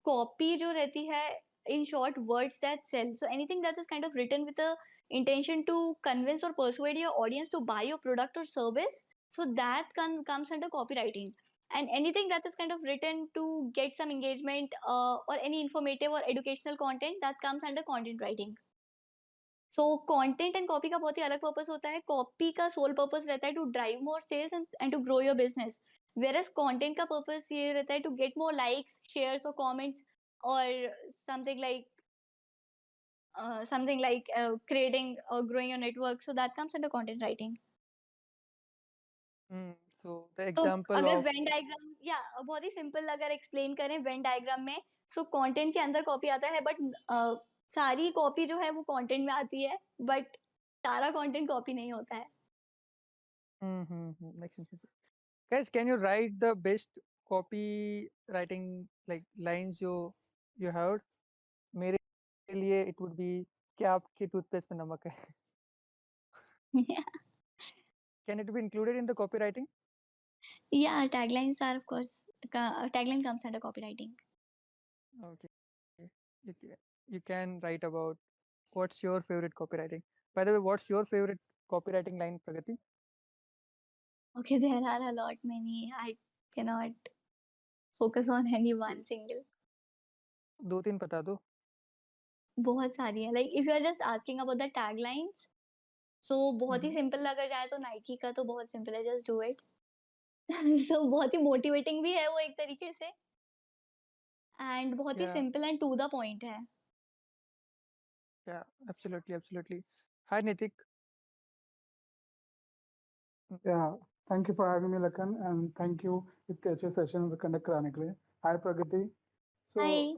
copy जो रहती है, in short, words that sell. So anything that is kind of written with a intention to convince or persuade your audience to buy your product or service, so that comes under copywriting. And anything that is kind of written to get some engagement or any informative or educational content, that comes under content writing. So content and copy का बहुत ही अलग purpose होता है. Copy का soul purpose रहता है to drive more sales and to grow your business. Whereas content का purpose ये रहता है to get more likes, shares और कमेंट्स, और something like creating or growing your network. So that comes under content writing. Hmm. So the तो example अगर of Venn diagram या बहुत ही सिंपल अगर एक्सप्लेन करें वेन डायग्राम में, सो कंटेंट के अंदर कॉपी आता है, बट सारी कॉपी जो है वो कंटेंट में आती है, बट सारा कंटेंट कॉपी नहीं होता है. makes sense. Guys, can you write the best copywriting like lines you heard? मेरे लिए it would be क्या आपके टूथपेस्ट में नमक है. Can it be included in the copywriting? Yeah, taglines are of course. Tagline comes under copywriting. Okay. You can, you can write about what's your favorite copywriting. By the way, what's your favorite copywriting line, Pragati? Okay, there are a lot many. I cannot focus on any one single. दो तीन बता दो. बहुत सारी है. Like if you are just asking about the taglines, so बहुत ही Mhm. Simple अगर जाए तो नाइकी का तो बहुत सिंपल है, just do it. So बहुत ही मोटिवेटिंग भी है वो एक तरीके से, एंड बहुत ही Yeah, simple and to the point है. yeah, absolutely, absolutely. Hi, Nitik. Yeah, thank you for having me, Lakan, and thank you इतने अच्छे सेशन कंडक्ट कराने के लिए. Hi, Pragati. So, hi.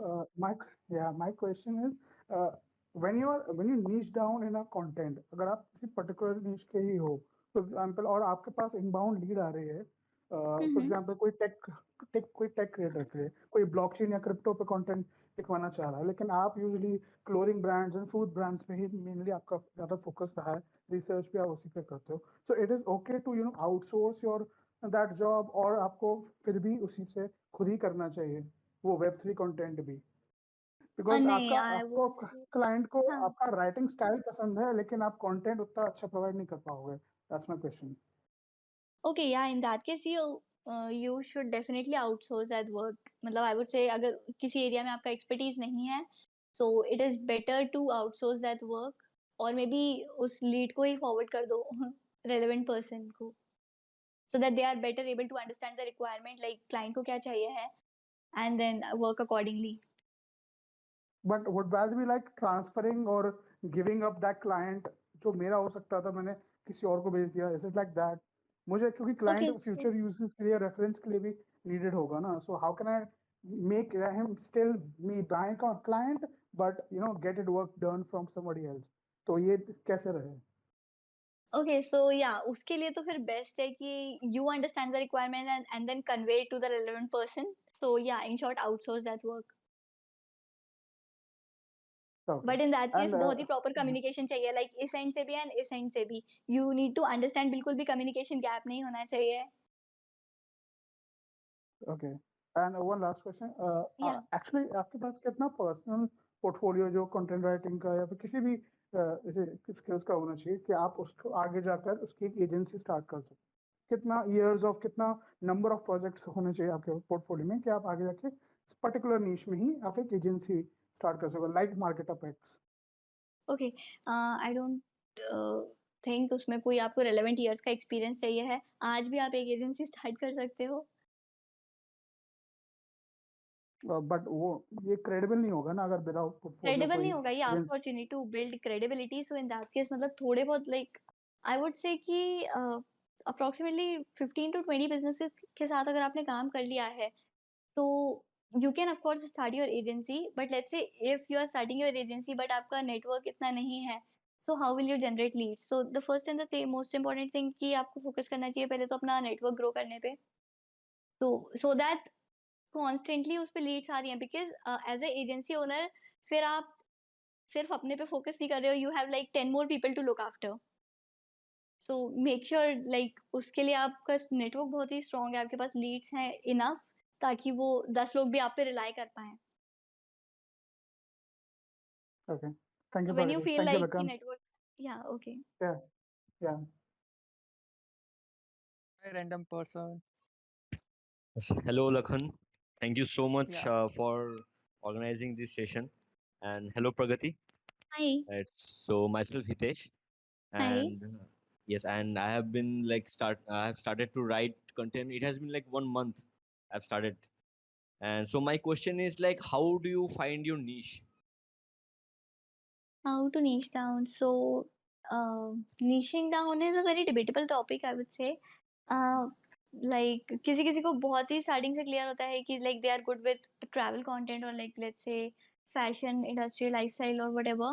my question is, when you niche down in a content, अगर आप किसी particular niche के ही हो, for example, और आपके पास inbound lead आ रही है, for example, कोई tech creator के, कोई blockchain या crypto पे content लिखवाना चाह रहा है, लेकिन आप usually clothing brands and food brands पे ही mainly आपका ज़्यादा focus रहा है, research भी आप उसी पे करते हो. So it is okay to outsource your that job, और आपको फिर भी उसी से खुद ही करना चाहिए वो Web3 कंटेंट भी, बिकॉज नहीं, आपका आई आपको वुड से. क्लाइंट को हाँ. आपका राइटिंग स्टाइल पसंद है लेकिन आप कंटेंट उतना अच्छा प्रोवाइड नहीं कर पाओगे. That's my question. Okay, yeah, in that case, you should definitely outsource that work. मतलब I would say अगर किसी एरिया में आपका expertise नहीं है, so it is better to outsource that work और maybe उस lead को ही forward कर दो relevant person को, so that they are better able to understand the requirement, like client को क्या चाहिए है, and then work accordingly. But would that be like transferring or giving up that client जो मेरा हो सकता था मैंने किसी और को भेज दिया? Is it like that? मुझे क्योंकि Okay, client so future uses के लिए reference के लिए भी needed होगा ना, so how can I make him still me buying a client but you know get it work done from somebody else? तो ये कैसे रहे? okay, so yeah, उसके लिए तो फिर best है कि you understand the requirement and then convey it to the relevant person. So yeah, in short, outsource that work. Okay. But in that case And बहुत ही प्रॉपर कम्युनिकेशन चाहिए, like इस and से भी एंड इस and से भी you need to understand, बिल्कुल भी कम्युनिकेशन गैप नहीं होना चाहिए. okay. And one last question. या Actually, आपके पास कितना पर्सनल पोर्टफोलियो जो कंटेंट राइटिंग का या फिर किसी भी जैसे स्किल्स का होना चाहिए कि आप उसको आगे जाकर उसकी एक एजेंसी स्टार्ट कर सकें? कितना इयर्स ऑफ कितना नंबर ऑफ प्रोजेक्ट्स होने चाहिए आपके पोर्टफोलियो में कि आप आगे जाके पर्टिकुलर नीश में ही आप एक एजेंसी स्टार्ट कर सको like market of x? Okay, I don't think उसमें कोई आपको रेलेवेंट ईयर्स का एक्सपीरियंस चाहिए है. आज भी आप एक एजेंसी स्टार्ट कर सकते हो. बट वो ये क्रेडिबल नहीं होगा ना अगर विदाउट पोर्टफोलियो क्रेडिबल कोई नहीं होगा ये, of agency. Course you need to build credibility. So in that case मतलब थोड़े बहुत लाइक आई वुड से कि अप्रोक्सीमेटली 15 to 20 बिजनेसेस के साथ अगर आपने काम कर लिया है, so you can of course start your agency, but let's say if you are starting your agency but आपका network इतना नहीं है, so how will you generate leads? So the first and the most important thing कि आपको focus करना चाहिए पहले तो अपना network grow करने पे, so that constantly उस पे leads आ रही हैं, because as a agency owner फिर आप सिर्फ अपने पे focus नहीं कर रहे हो, you have like 10 more people to look after. So make sure like उसके लिए आपका network बहुत ही strong है, आपके पास leads हैं enough ताकि वो 10 लोग भी आप पे rely कर पाएं. Okay. Thank So you, when you Pragati. feel Thank you, like the Lakan. network, yeah, okay. Yeah, yeah. A random person. Yes, hello, Lakhan. Thank you so much Yeah. for organizing this session. And hello, Pragati. Hi. So myself Hitesh, Hi. and yes, and I have been like I have started to write content. It has been like 1 month. I've started, and so my question is like, how do you find your niche? How to niche down? So, niching down is a very debatable topic, I would say. Uh, like किसी किसी को बहुत ही starting से clear होता है कि like they are good with travel content or like let's say fashion industry, lifestyle or whatever.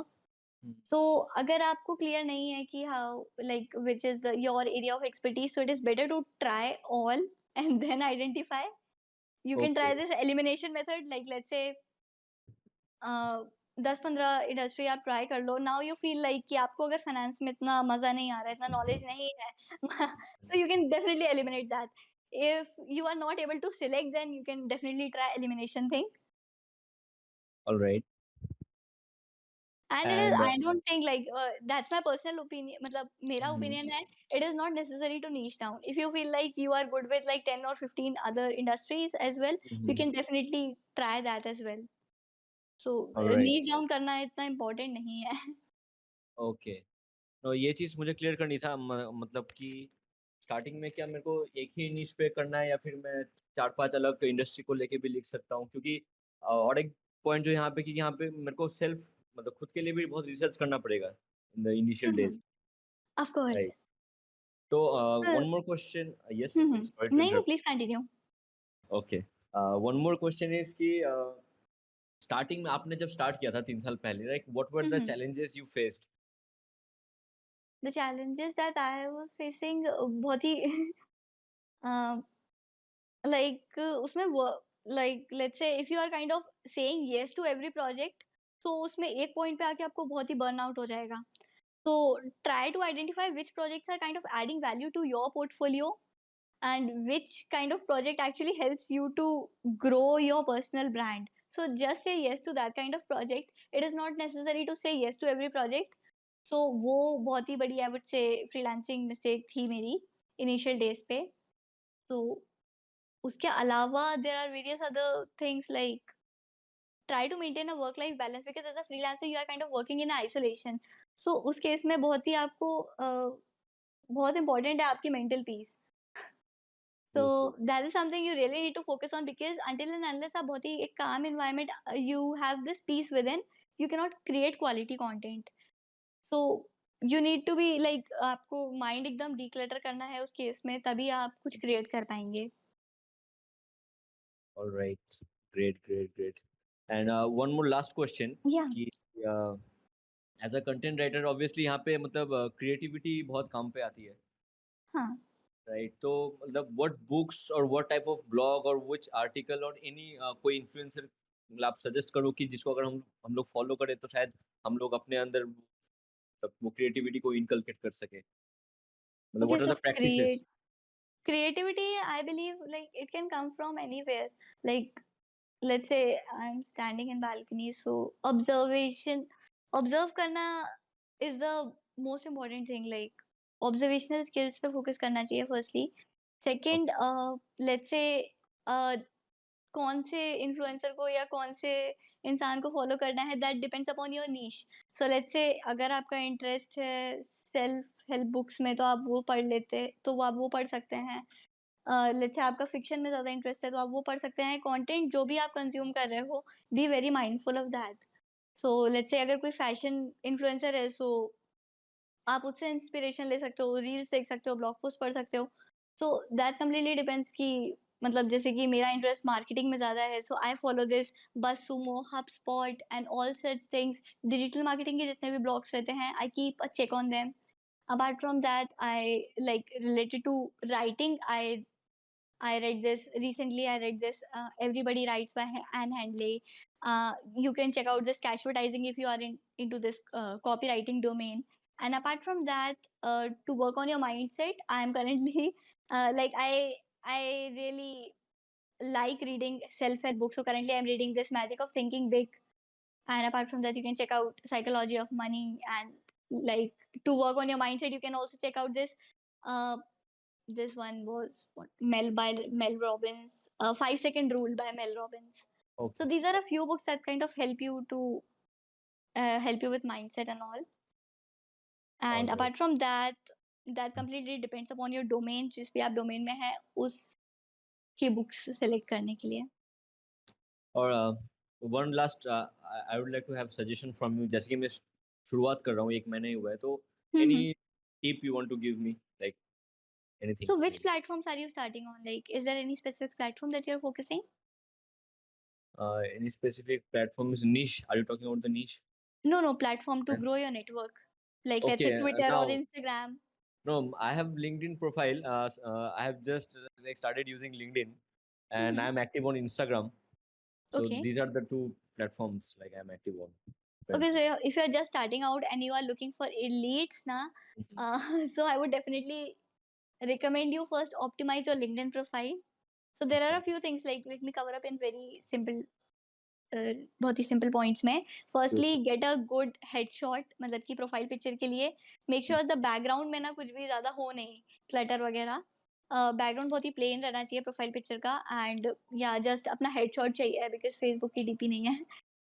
Hmm. So अगर आपको क्लियर नहीं है कि how like which is the your area of expertise, so it is better to try all and then identify. You can try Okay, this elimination method, like let's say 10-15 industry आप try कर लो. Now you feel like कि आपको अगर finance में इतना मजा नहीं आ रहा है, इतना नॉलेज नहीं है, तो you can definitely eliminate that. If you are not able to select, then you can definitely try elimination thing. all right. And it is, And I don't think like that's my personal opinion. मतलब मेरा mhm, opinion है, it is not necessary to niche down. If you feel like you are good with like 10 or 15 other industries as well, you mhm, can definitely try that as well. So all right. niche down करना इतना important नहीं है. Okay. तो ये चीज़ मुझे clear करनी था मतलब कि स्टार्टिंग में क्या मेरे को एक ही निश पे करना है या फिर मैं 4-5 अलग इंडस्ट्री को लेके भी लिख सकता हूँ क्योंकि और एक पॉइंट जो यहाँ पे कि यहाँ पे मेरे को सेल्फ मतलब खुद के लिए भी बहुत रिसर्च करना पड़ेगा in the initial days, Of course. Right? तो Uh, one more question, yes hmm, sorry to नहीं नहीं, interrupt. Please continue. Okay, one more question is कि स्टार्टिंग में आपने जब स्टार्ट किया था 3 साल पहले, like what were the challenges you faced? The challenges that I was facing बहुत ही लाइक उसमें like let's say if you are kind of saying yes to every project, तो उसमें एक पॉइंट पे आके आपको बहुत ही बर्न आउट हो जाएगा. तो try to identify which projects are kind of adding value to your portfolio and which kind of project actually helps you to grow your personal brand. So just say yes to that kind of project. It is not necessary to say yes to every project. So वो बहुत ही बड़ी I would say freelancing mistake थी मेरी initial days पे. So उसके अलावा there are various other things like try to maintain a work life balance because as a freelancer you are kind of working in isolation. So उस case में बहुत ही आपको बहुत important है आपकी mental peace. True, true. So that is something you really need to focus on because until and unless आप बहुत ही एक calm environment you have this peace within, you cannot create quality content. So you need to be like आपको mind एकदम declutter करना है उस case में तभी आप कुछ create कर पाएंगे. All right. Great, great, great. And one more last question. Yeah. कि as a content writer, obviously यहाँ पे मतलब creativity बहुत काम पे आती है. हाँ. Right. तो मतलब what books or what type of blog or which article or any कोई influencer मतलब आप suggest करो कि जिसको अगर हम लोग follow करें तो शायद हम लोग अपने अंदर वो creativity को inculcate कर सके. मतलब Okay, what are so the practices? creativity, I believe, like it can come from anywhere. Like let's say I'm standing in balcony, so observe करना is the most important thing. Like observational skills पे focus करना चाहिए firstly. Second, let's say uh, कौन से influencer को या कौन से इंसान को फॉलो करना है that depends upon your niche. So let's say अगर आपका इंटरेस्ट है सेल्फ हेल्प बुक्स में तो आप वो पढ़ लेते तो आप वो पढ़ सकते हैं. लेट्स से आपका फिक्शन में ज़्यादा इंटरेस्ट है तो आप वो पढ़ सकते हैं. कंटेंट जो भी आप कंज्यूम कर रहे हो be very mindful of that. So let's say अगर कोई फैशन इन्फ्लुएंसर है सो आप उससे इंस्पिरेशन ले सकते हो, रील्स देख सकते हो, ब्लॉग पोस्ट पढ़ सकते हो. सो दैट कम्प्लीटली डिपेंड्स कि मतलब जैसे कि मेरा इंटरेस्ट मार्केटिंग में ज़्यादा है so I follow this BuzzSumo, HubSpot and all such things. Digital marketing के जितने भी ब्लॉग्स रहते हैं I keep a check on them. Apart from that, I like related to writing. I read this recently. I read this Everybody Writes by Anne Handley. You can check out this cashvertising if you are into this copywriting domain. And apart from that, to work on your mindset, I am currently like I really like reading self-help books. So currently, I'm reading this Magic of Thinking Big. And apart from that, you can check out Psychology of Money. And like to work on your mindset, you can also check out this. This one was what Mel Robbins, 5 Second Rule by Mel Robbins. Okay. So these are a few books that kind of help you to help you with mindset and all. And Alright. apart from that, that completely depends upon your domain. जिस भी आप domain में है उस की books select करने के लिए. और one last I would like to have suggestion from you. जैसे कि मैं शुरुआत कर रहा हूँ 1 महीना ही हुआ है तो any tip you want to give me like anything. So which platforms are you starting on? Like, is there any specific platform that you're focusing? Any specific platforms niche? Are you talking about the niche? No, platform to grow your network. Like, let's say Okay, Twitter or now Instagram. no, I have LinkedIn profile. I have just like started using LinkedIn, and I'm active on Instagram. So Okay. these are the two platforms like I'm active on. Okay, so if you're just starting out and you are looking for leads, so I would definitely recommend you first optimize your LinkedIn profile. So there are a few things like let me cover up in very simple बहुत ही simple points में. Firstly get a good headshot मतलब कि profile picture के लिए make sure the background में ना कुछ भी ज़्यादा हो नहीं क्लटर वगैरह. बैकग्राउंड बहुत ही प्लेन रहना चाहिए प्रोफाइल पिक्चर का. एंड या जस्ट अपना हेडशॉट चाहिए बिकॉज फेसबुक की डीपी नहीं है.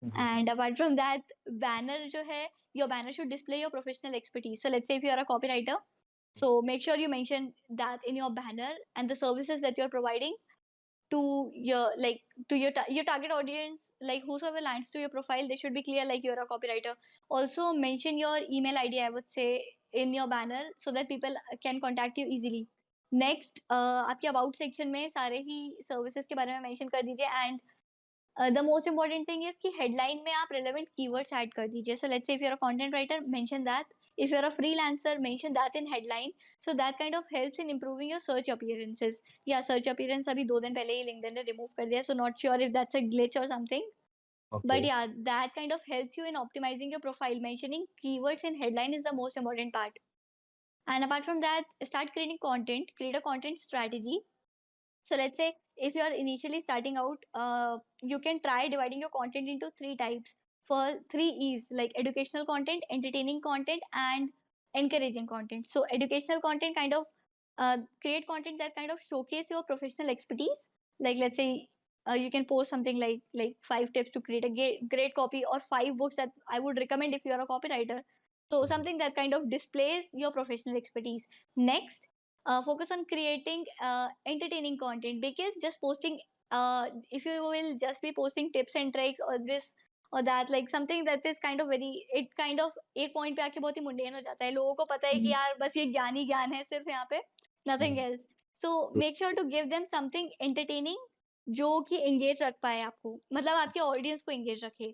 And apart from that banner जो है your banner should display your professional expertise. So let's say if you are a copywriter so make sure you mention that in your banner and the services that you're providing to your like to your target audience. Like whosoever lands to your profile they should be clear like you're a copywriter. Also mention your email id I would say in your banner so that people can contact you easily. Next आपके about section में सारे ही services के बारे में mention कर दीजिए. And the most important thing is कि headline में आप relevant keywords add कर दीजिए. So let's say if you're a content writer, mention that. If you're a freelancer, mention that in headline. So that kind of helps in improving your search appearances. Yeah, search appearance अभी 2 दिन पहले ही LinkedIn ने remove कर दिया. So not sure if that's a glitch or something. Okay. But yeah, that kind of helps you in optimizing your profile. Mentioning keywords in headline is the most important part. And apart from that, start creating content. Create a content strategy. So let's say if you are initially starting out, you can try dividing your content into 3 types for 3 E's like educational content, entertaining content, and encouraging content. So educational content kind of create content that kind of showcase your professional expertise. Like let's say you can post something like 5 tips to create a great copy, or 5 books that I would recommend if you are a copywriter. So something that kind of displays your professional expertise. Next, focus on creating entertaining content, because just posting, if you will just be posting tips and tricks or this or that, like something that is kind of very, it kind of एक point पे आके बहुत ही mundane हो जाता है, लोगों को पता है कि यार बस ये ज्ञान ही ज्ञान है सिर्फ यहाँ पे, nothing else. So make sure to give them something entertaining जो कि engage रख पाए आपको, मतलब आपके audience को engage रखे.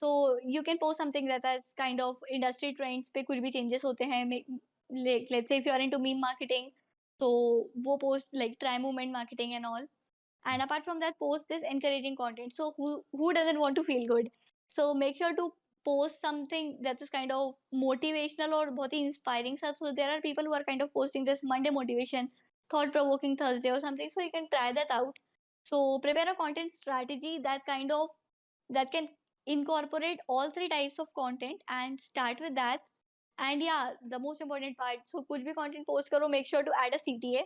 So you can post something that has kind of industry trends पे कुछ भी changes होते हैं, like let's say if you are into meme marketing, so वो post like try movement marketing and all. And apart from that, post this encouraging content. So who doesn't want to feel good? So make sure to post something that is kind of motivational or बहुत ही inspiring सा. So there are people who are kind of posting this Monday motivation, thought provoking Thursday or something, so you can try that out. So prepare a content strategy that kind of, that can incorporate all 3 types of content and start with that. And yeah, the most important part, so कुछ भी content post करो, make sure to add a CTA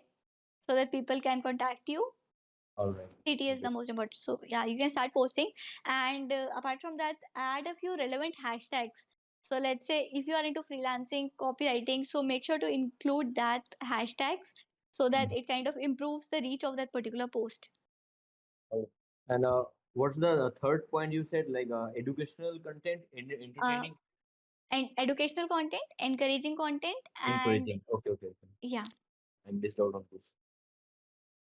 so that people can contact you. All right. CTA is the most important. So yeah, you can start posting. And apart from that, add a few relevant hashtags. So let's say if you are into freelancing, copywriting, so make sure to include that hashtags so that it kind of improves the reach of that particular post. And what's the third point you said? Like educational content, entertaining, And educational content, encouraging content, and encouraging. Okay. yeah. I missed out on this.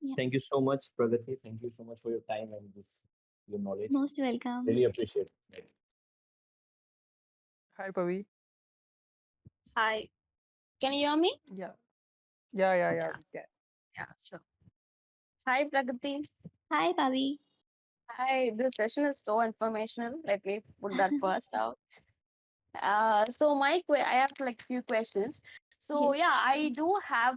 Yeah. Thank you so much, Pragati. Thank you so much for your time and this your knowledge. Most welcome. Really appreciate it. Hi, Pavi. Hi, can you hear me? Yeah, Yeah, we can. yeah, sure. Hi, Pragati. Hi, Pavi. Hi, this session is so informational. Let me put that first out. So I have like few questions. So Yes. yeah, I do have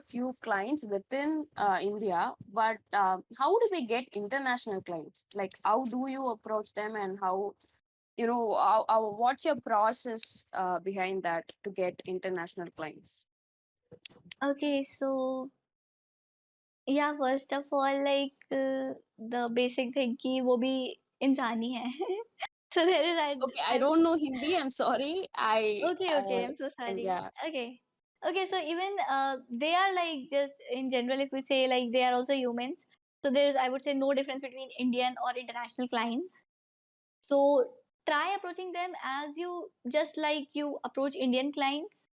few clients within India, but how do we get international clients? Like, how do you approach them, and how what's your process behind that to get international clients? Okay, so yeah, first of all, like the basic thing कि वो भी इंसान ही है. So there is Okay, I don't know Hindi. I'm sorry. okay, I'm so And sorry. yeah. Okay. Okay, so even they are like, just in general, if we say, like they are also humans. So there is, I would say, no difference between Indian or international clients. So try approaching them as you, just like you approach Indian clients.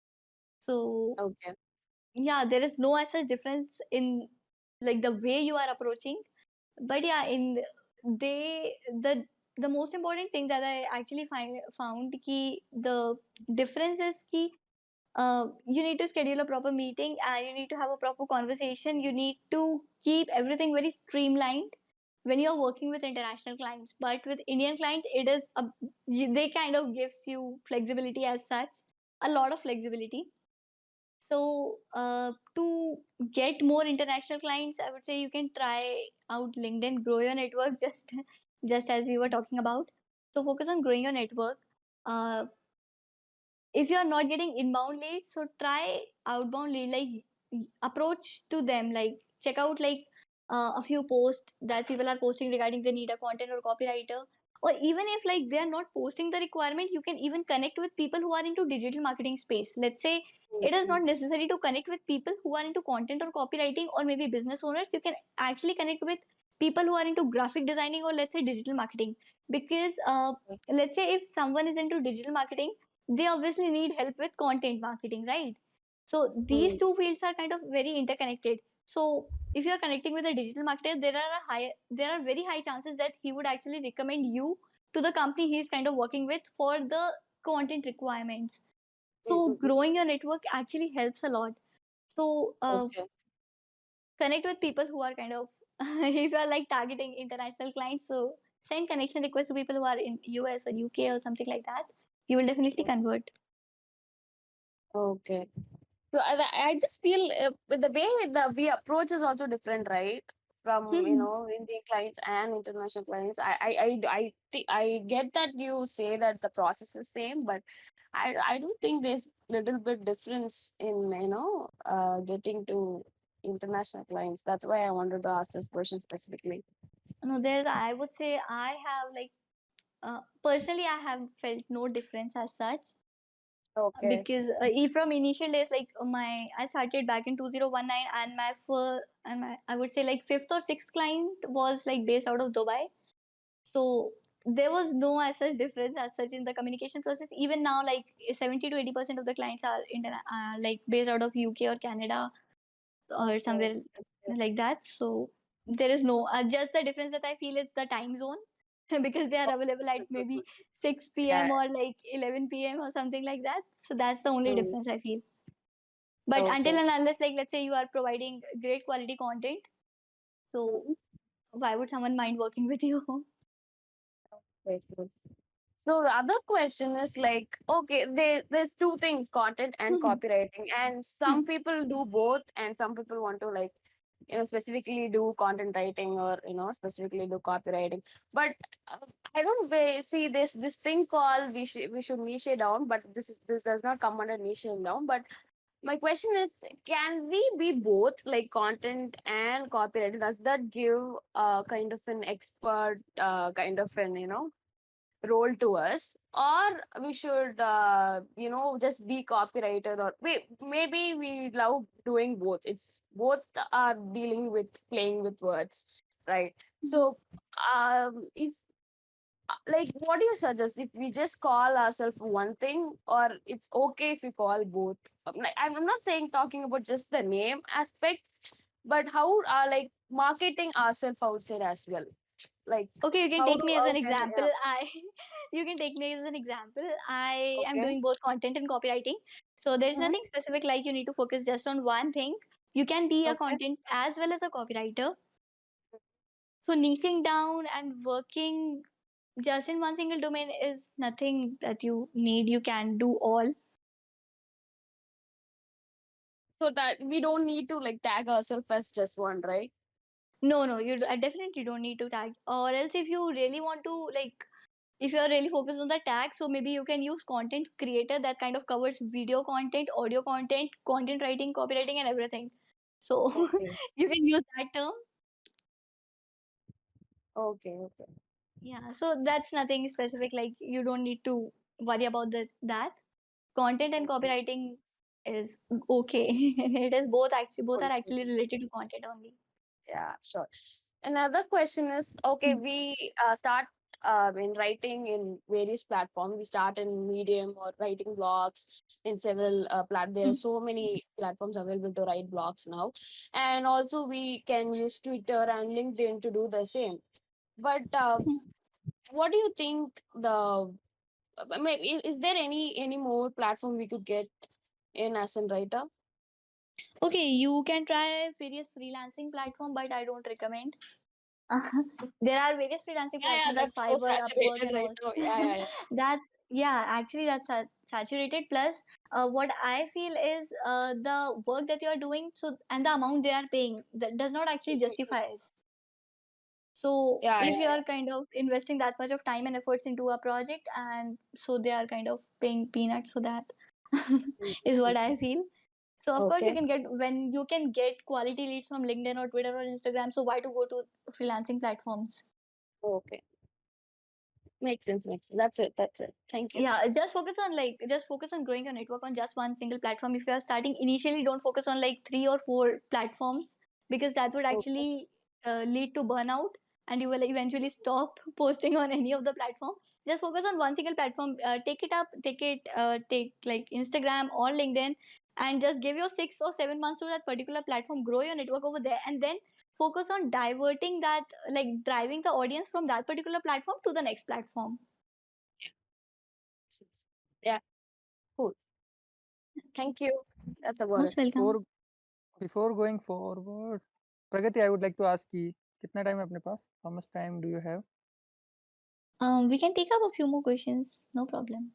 So Okay. yeah, there is no as such difference in like the way you are approaching. But yeah, in they the most important thing that I actually found ki the difference is ki you need to schedule a proper meeting, and you need to have a proper conversation. You need to keep everything very streamlined when you're working with international clients. But with Indian clients, it is they kind of gives you flexibility as such, a lot of flexibility. So to get more international clients, I would say you can try out LinkedIn, grow your network, just as we were talking about. So focus on growing your network. Uh, if you are not getting inbound leads, so try outbound lead, like approach to them, like check out like a few posts that people are posting regarding they need a content or copywriter. Or even if like they are not posting the requirement, you can even connect with people who are into digital marketing space. Let's say it is not necessary to connect with people who are into content or copywriting or maybe business owners. You can actually connect with people who are into graphic designing or let's say digital marketing. Because let's say if someone is into digital marketing, they obviously need help with content marketing, right? So these two fields are kind of very interconnected. So if you are connecting with a digital marketer, there are very high chances that he would actually recommend you to the company he is kind of working with for the content requirements. So growing your network actually helps a lot. So Okay. connect with people who are kind of if you are like targeting international clients, so send connection requests to people who are in US or UK or something like that. You will definitely convert. Okay. So I just feel with the way the we approach is also different, right? From Indian clients and international clients. I get that you say that the process is same, but I do think there's little bit difference in getting to international clients? That's why I wanted to ask this question specifically. No, there's, I would say I have like, personally, I have felt no difference as such, Okay. because from initial days, like my I started back in 2019, and my first, and my, I would say like fifth or sixth client was like based out of Dubai. So there was no as such difference as such in the communication process. Even now, like 70 to 80% of the clients are like based out of UK or Canada or Oh, somewhere that's good. like that. So there is no, just the difference that I feel is the time zone, because they are Oh, available at good, good, maybe good. 6 Yeah. p.m. or like 11 p.m. or something like that. So that's the only Mm, difference I feel. But until okay. and unless, like, let's say you are providing great quality content, so Mhm. why would someone mind working with you? Very good. So the other question is like, okay, there's two things, content and copywriting, and some people do both, and some people want to like, specifically do content writing or specifically do copywriting. But uh, I don't see this thing called we should niche it down, but this does not come under niching down. But my question is, can we be both like content and copywriting? Does that give kind of an expert kind of an role to us, or we should just be copywriter, or maybe we love doing both, it's both are dealing with playing with words, right? So if like, what do you suggest, if we just call ourselves one thing, or it's okay if we call both? I'm not saying talking about just the name aspect, but how like marketing ourselves outside as well, like Okay, you can how take do me as an can example. You can take me as an example. I am okay. doing both content and copywriting. So there's Mhm. nothing specific like you need to focus just on one thing. You can be a Okay. content as well as a copywriter. So niching down and working just in one single domain is nothing that you need. You can do all. So that we don't need to like tag ourselves as just one, right? No, no, I definitely don't need to tag. Or else, if you really want to, like, if you're really focused on the tag, so maybe you can use content creator, that kind of covers video content, audio content, content writing, copywriting, and everything. So Okay. you can use that term. Okay. Okay. Yeah. So that's nothing specific. Like, you don't need to worry about that. Content and Okay. copywriting is okay. It is both, actually, both Cool. are Cool. actually related to content only. Yeah, sure. Another question is, okay, Hmm. we start in writing in various platforms. We start in Medium or writing blogs in several There are Hmm. so many platforms available to write blogs now, and also we can use Twitter and LinkedIn to do the same. But what do you think I mean, is there any more platform we could get in as a writer? Okay, you can try various freelancing platform, but I don't recommend. There are various freelancing Yeah, yeah, platforms like that's so Fiverr, Upwork, saturated and right all. now. Yeah, yeah, yeah. That's, yeah, actually that's saturated. Plus, what I feel is the work that you are doing, so and the amount they are paying, that does not actually justify it. So Yeah, if yeah, you are kind of investing that much of time and efforts into a project, and so they are kind of paying peanuts for that, yeah. is what Mm, I feel. So of course you okay, can get, when you can get quality leads from LinkedIn or Twitter or Instagram. So why to go to freelancing platforms? okay. Makes sense, makes sense. That's it, that's it. Thank you. Yeah, just focus on growing your network on just one single platform. If you are starting initially, don't focus on like three or four platforms, because that would Okay, actually lead to burnout, and you will eventually stop posting on any of the platform. Just focus on one single platform. Take like Instagram or LinkedIn, and just give your 6 or 7 months to that particular platform, grow your network over there, and then focus on diverting that, like driving the audience from that particular platform to the next platform. makes sense. Yeah, cool. Okay. Thank you. That's about it. Most welcome. before before going forward, Pragati, I would like to ask you, कितना time है अपने पास? How much time do you have? We can take up a few more questions. No problem.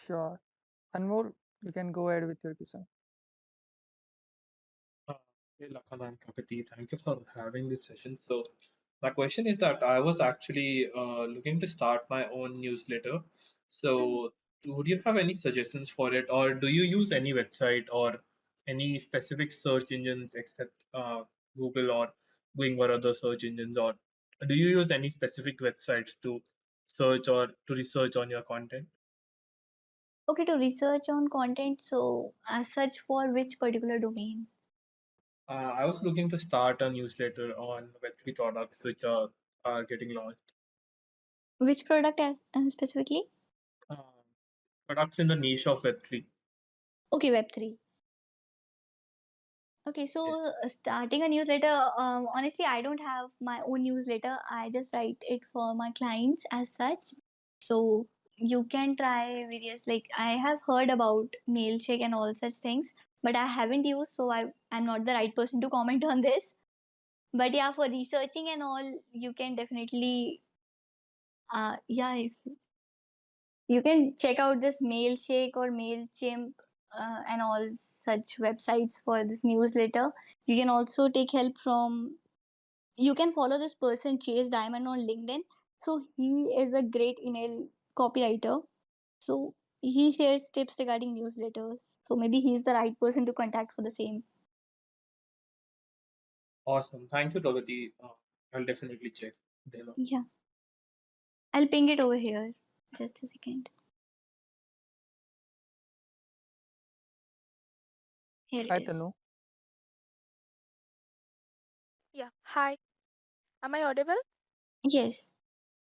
Sure. Anmol, you can go ahead with your question. Uh, Hey, Lakan and Pragati, thank you for having this session. So, my question is that I was actually looking to start my own newsletter. So, would you have any suggestions for it, or do you use any website or any specific search engines except Google or Bing or other search engines, or do you use any specific websites to search or to research on your content? Okay, to research on content, so search for which particular domain? I was looking to start a newsletter on Web3 products which are getting launched. Which product specifically? Uh, Products in the niche of Web3. Okay, Web3. Okay, so starting a newsletter, honestly, I don't have my own newsletter. I just write it for my clients as such. So you can try various, like, I have heard about Mailcheck and all such things, but I haven't used, so I'm not the right person to comment on this. But yeah, for researching and all, you can definitely, yeah, if you can check out this Mailshake or Mailchimp and all such websites for this newsletter. You can also take help from. You can follow this person Chase Diamond on LinkedIn. So he is a great email copywriter. So he shares tips regarding newsletters. So maybe he's the right person to contact for the same. Awesome. Thank you, Pragati. I'll definitely check them out. Yeah, I'll ping it over here. Just a second. Here it Hi, is. Tanu. Yeah. Hi. Am I audible? Yes.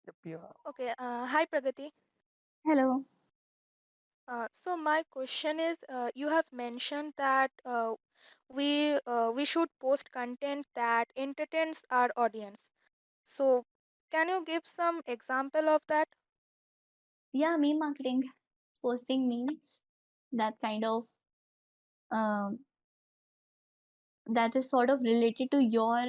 Yep, you are. Okay. Hi, Pragati. Hello. So my question is, you have mentioned that we should post content that entertains our audience. So can you give some example of that? Yeah, meme marketing, posting memes, that kind of um, that is sort of related to your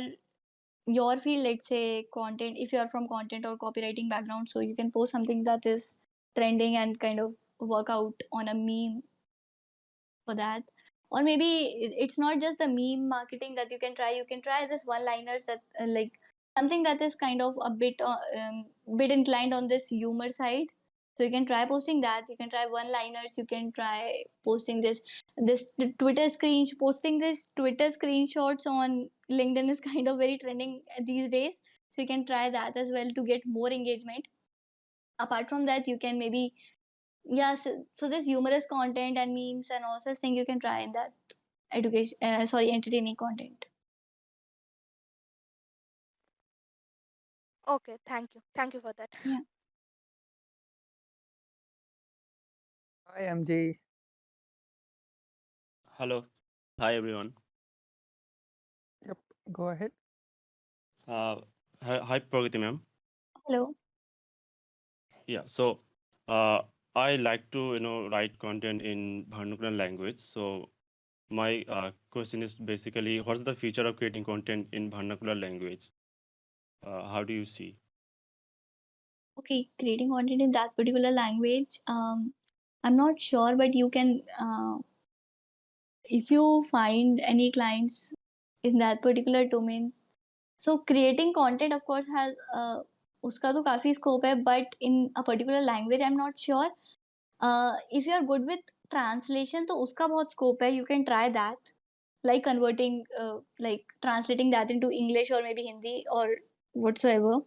field, let's say content. If you are from content or copywriting background, so you can post something that is trending and kind of work out on a meme for that. Or maybe it's not just the meme marketing that you can try this one liners that like something that is kind of a bit inclined on this humor side. So you can try posting that. You can try one liners. You can try posting this Twitter screen posting this Twitter screenshots on LinkedIn is kind of very trending these days. So you can try that as well to get more engagement. Apart from that, you can maybe so there's humorous content and memes and all such thing you can try in that entertaining content. Okay. Thank you. Thank you for that. Yeah. Hi, MJ. Hello. Hi, everyone. Yep, go ahead. Uh, hi, Pragati ma'am. Hello. Yeah, so uh, I like to, write content in vernacular language. So my question is basically, what's the future of creating content in vernacular language? How do you see? Okay, creating content in that particular language, I'm not sure, but you can if you find any clients in that particular domain, so creating content of course has उसका तो काफी scope है, but in a particular language I'm not sure. If you are good with translation तो उसका बहुत scope है, you can try that, like converting like translating that into English or maybe Hindi or whatsoever.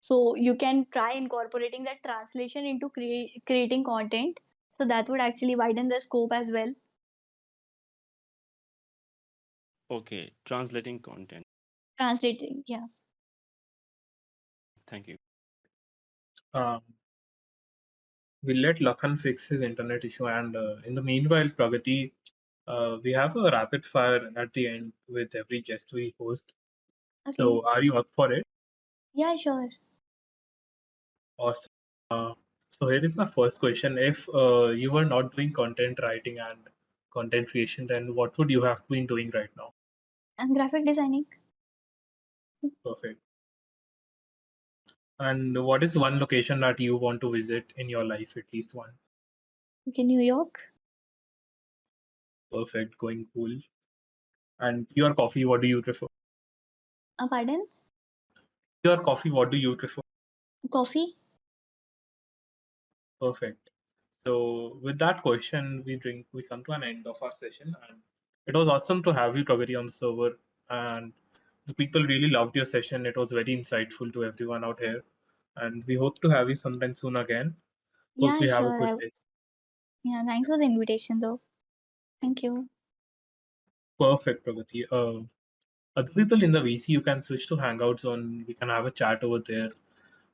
So you can try incorporating that translation into creating content, so that would actually widen the scope as well. Okay, translating content. Translating, yeah. Thank you. Um, we'll let Lakhan fix his internet issue, and in the meanwhile, Pragati, we have a rapid fire at the end with every guest we host. Okay. So, are you up for it? Yeah, sure. Awesome. So here is my first question. If you were not doing content writing and content creation, then what would you have been doing right now? I'm graphic designing. Perfect. And what is one location that you want to visit in your life, at least one? Okay, New York. Perfect, going cool. And your coffee, what do you prefer? Pardon? Your coffee, what do you prefer? Coffee. Perfect. So with that question, we come to an end of our session, and it was awesome to have you, Pragati, on the server, and the people really loved your session. It was very insightful to everyone out here, and we hope to have you sometime soon again. Hope Yeah, you have a sure. good day. Yeah, thanks for the invitation though. Thank you. Perfect, Pragati. Other people in the VC, you can switch to Hangouts on. We can have a chat over there,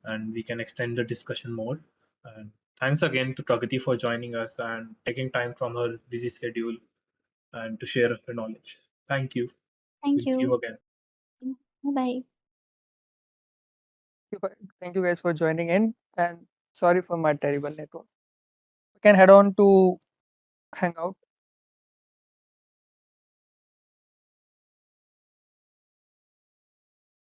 and we can extend the discussion more. And thanks again to Pragati for joining us and taking time from her busy schedule and to share her knowledge. Thank you. Thank We'll see you you. again. Bye bye. Thank you guys for joining in, and sorry for my terrible network. You can head on to Hangout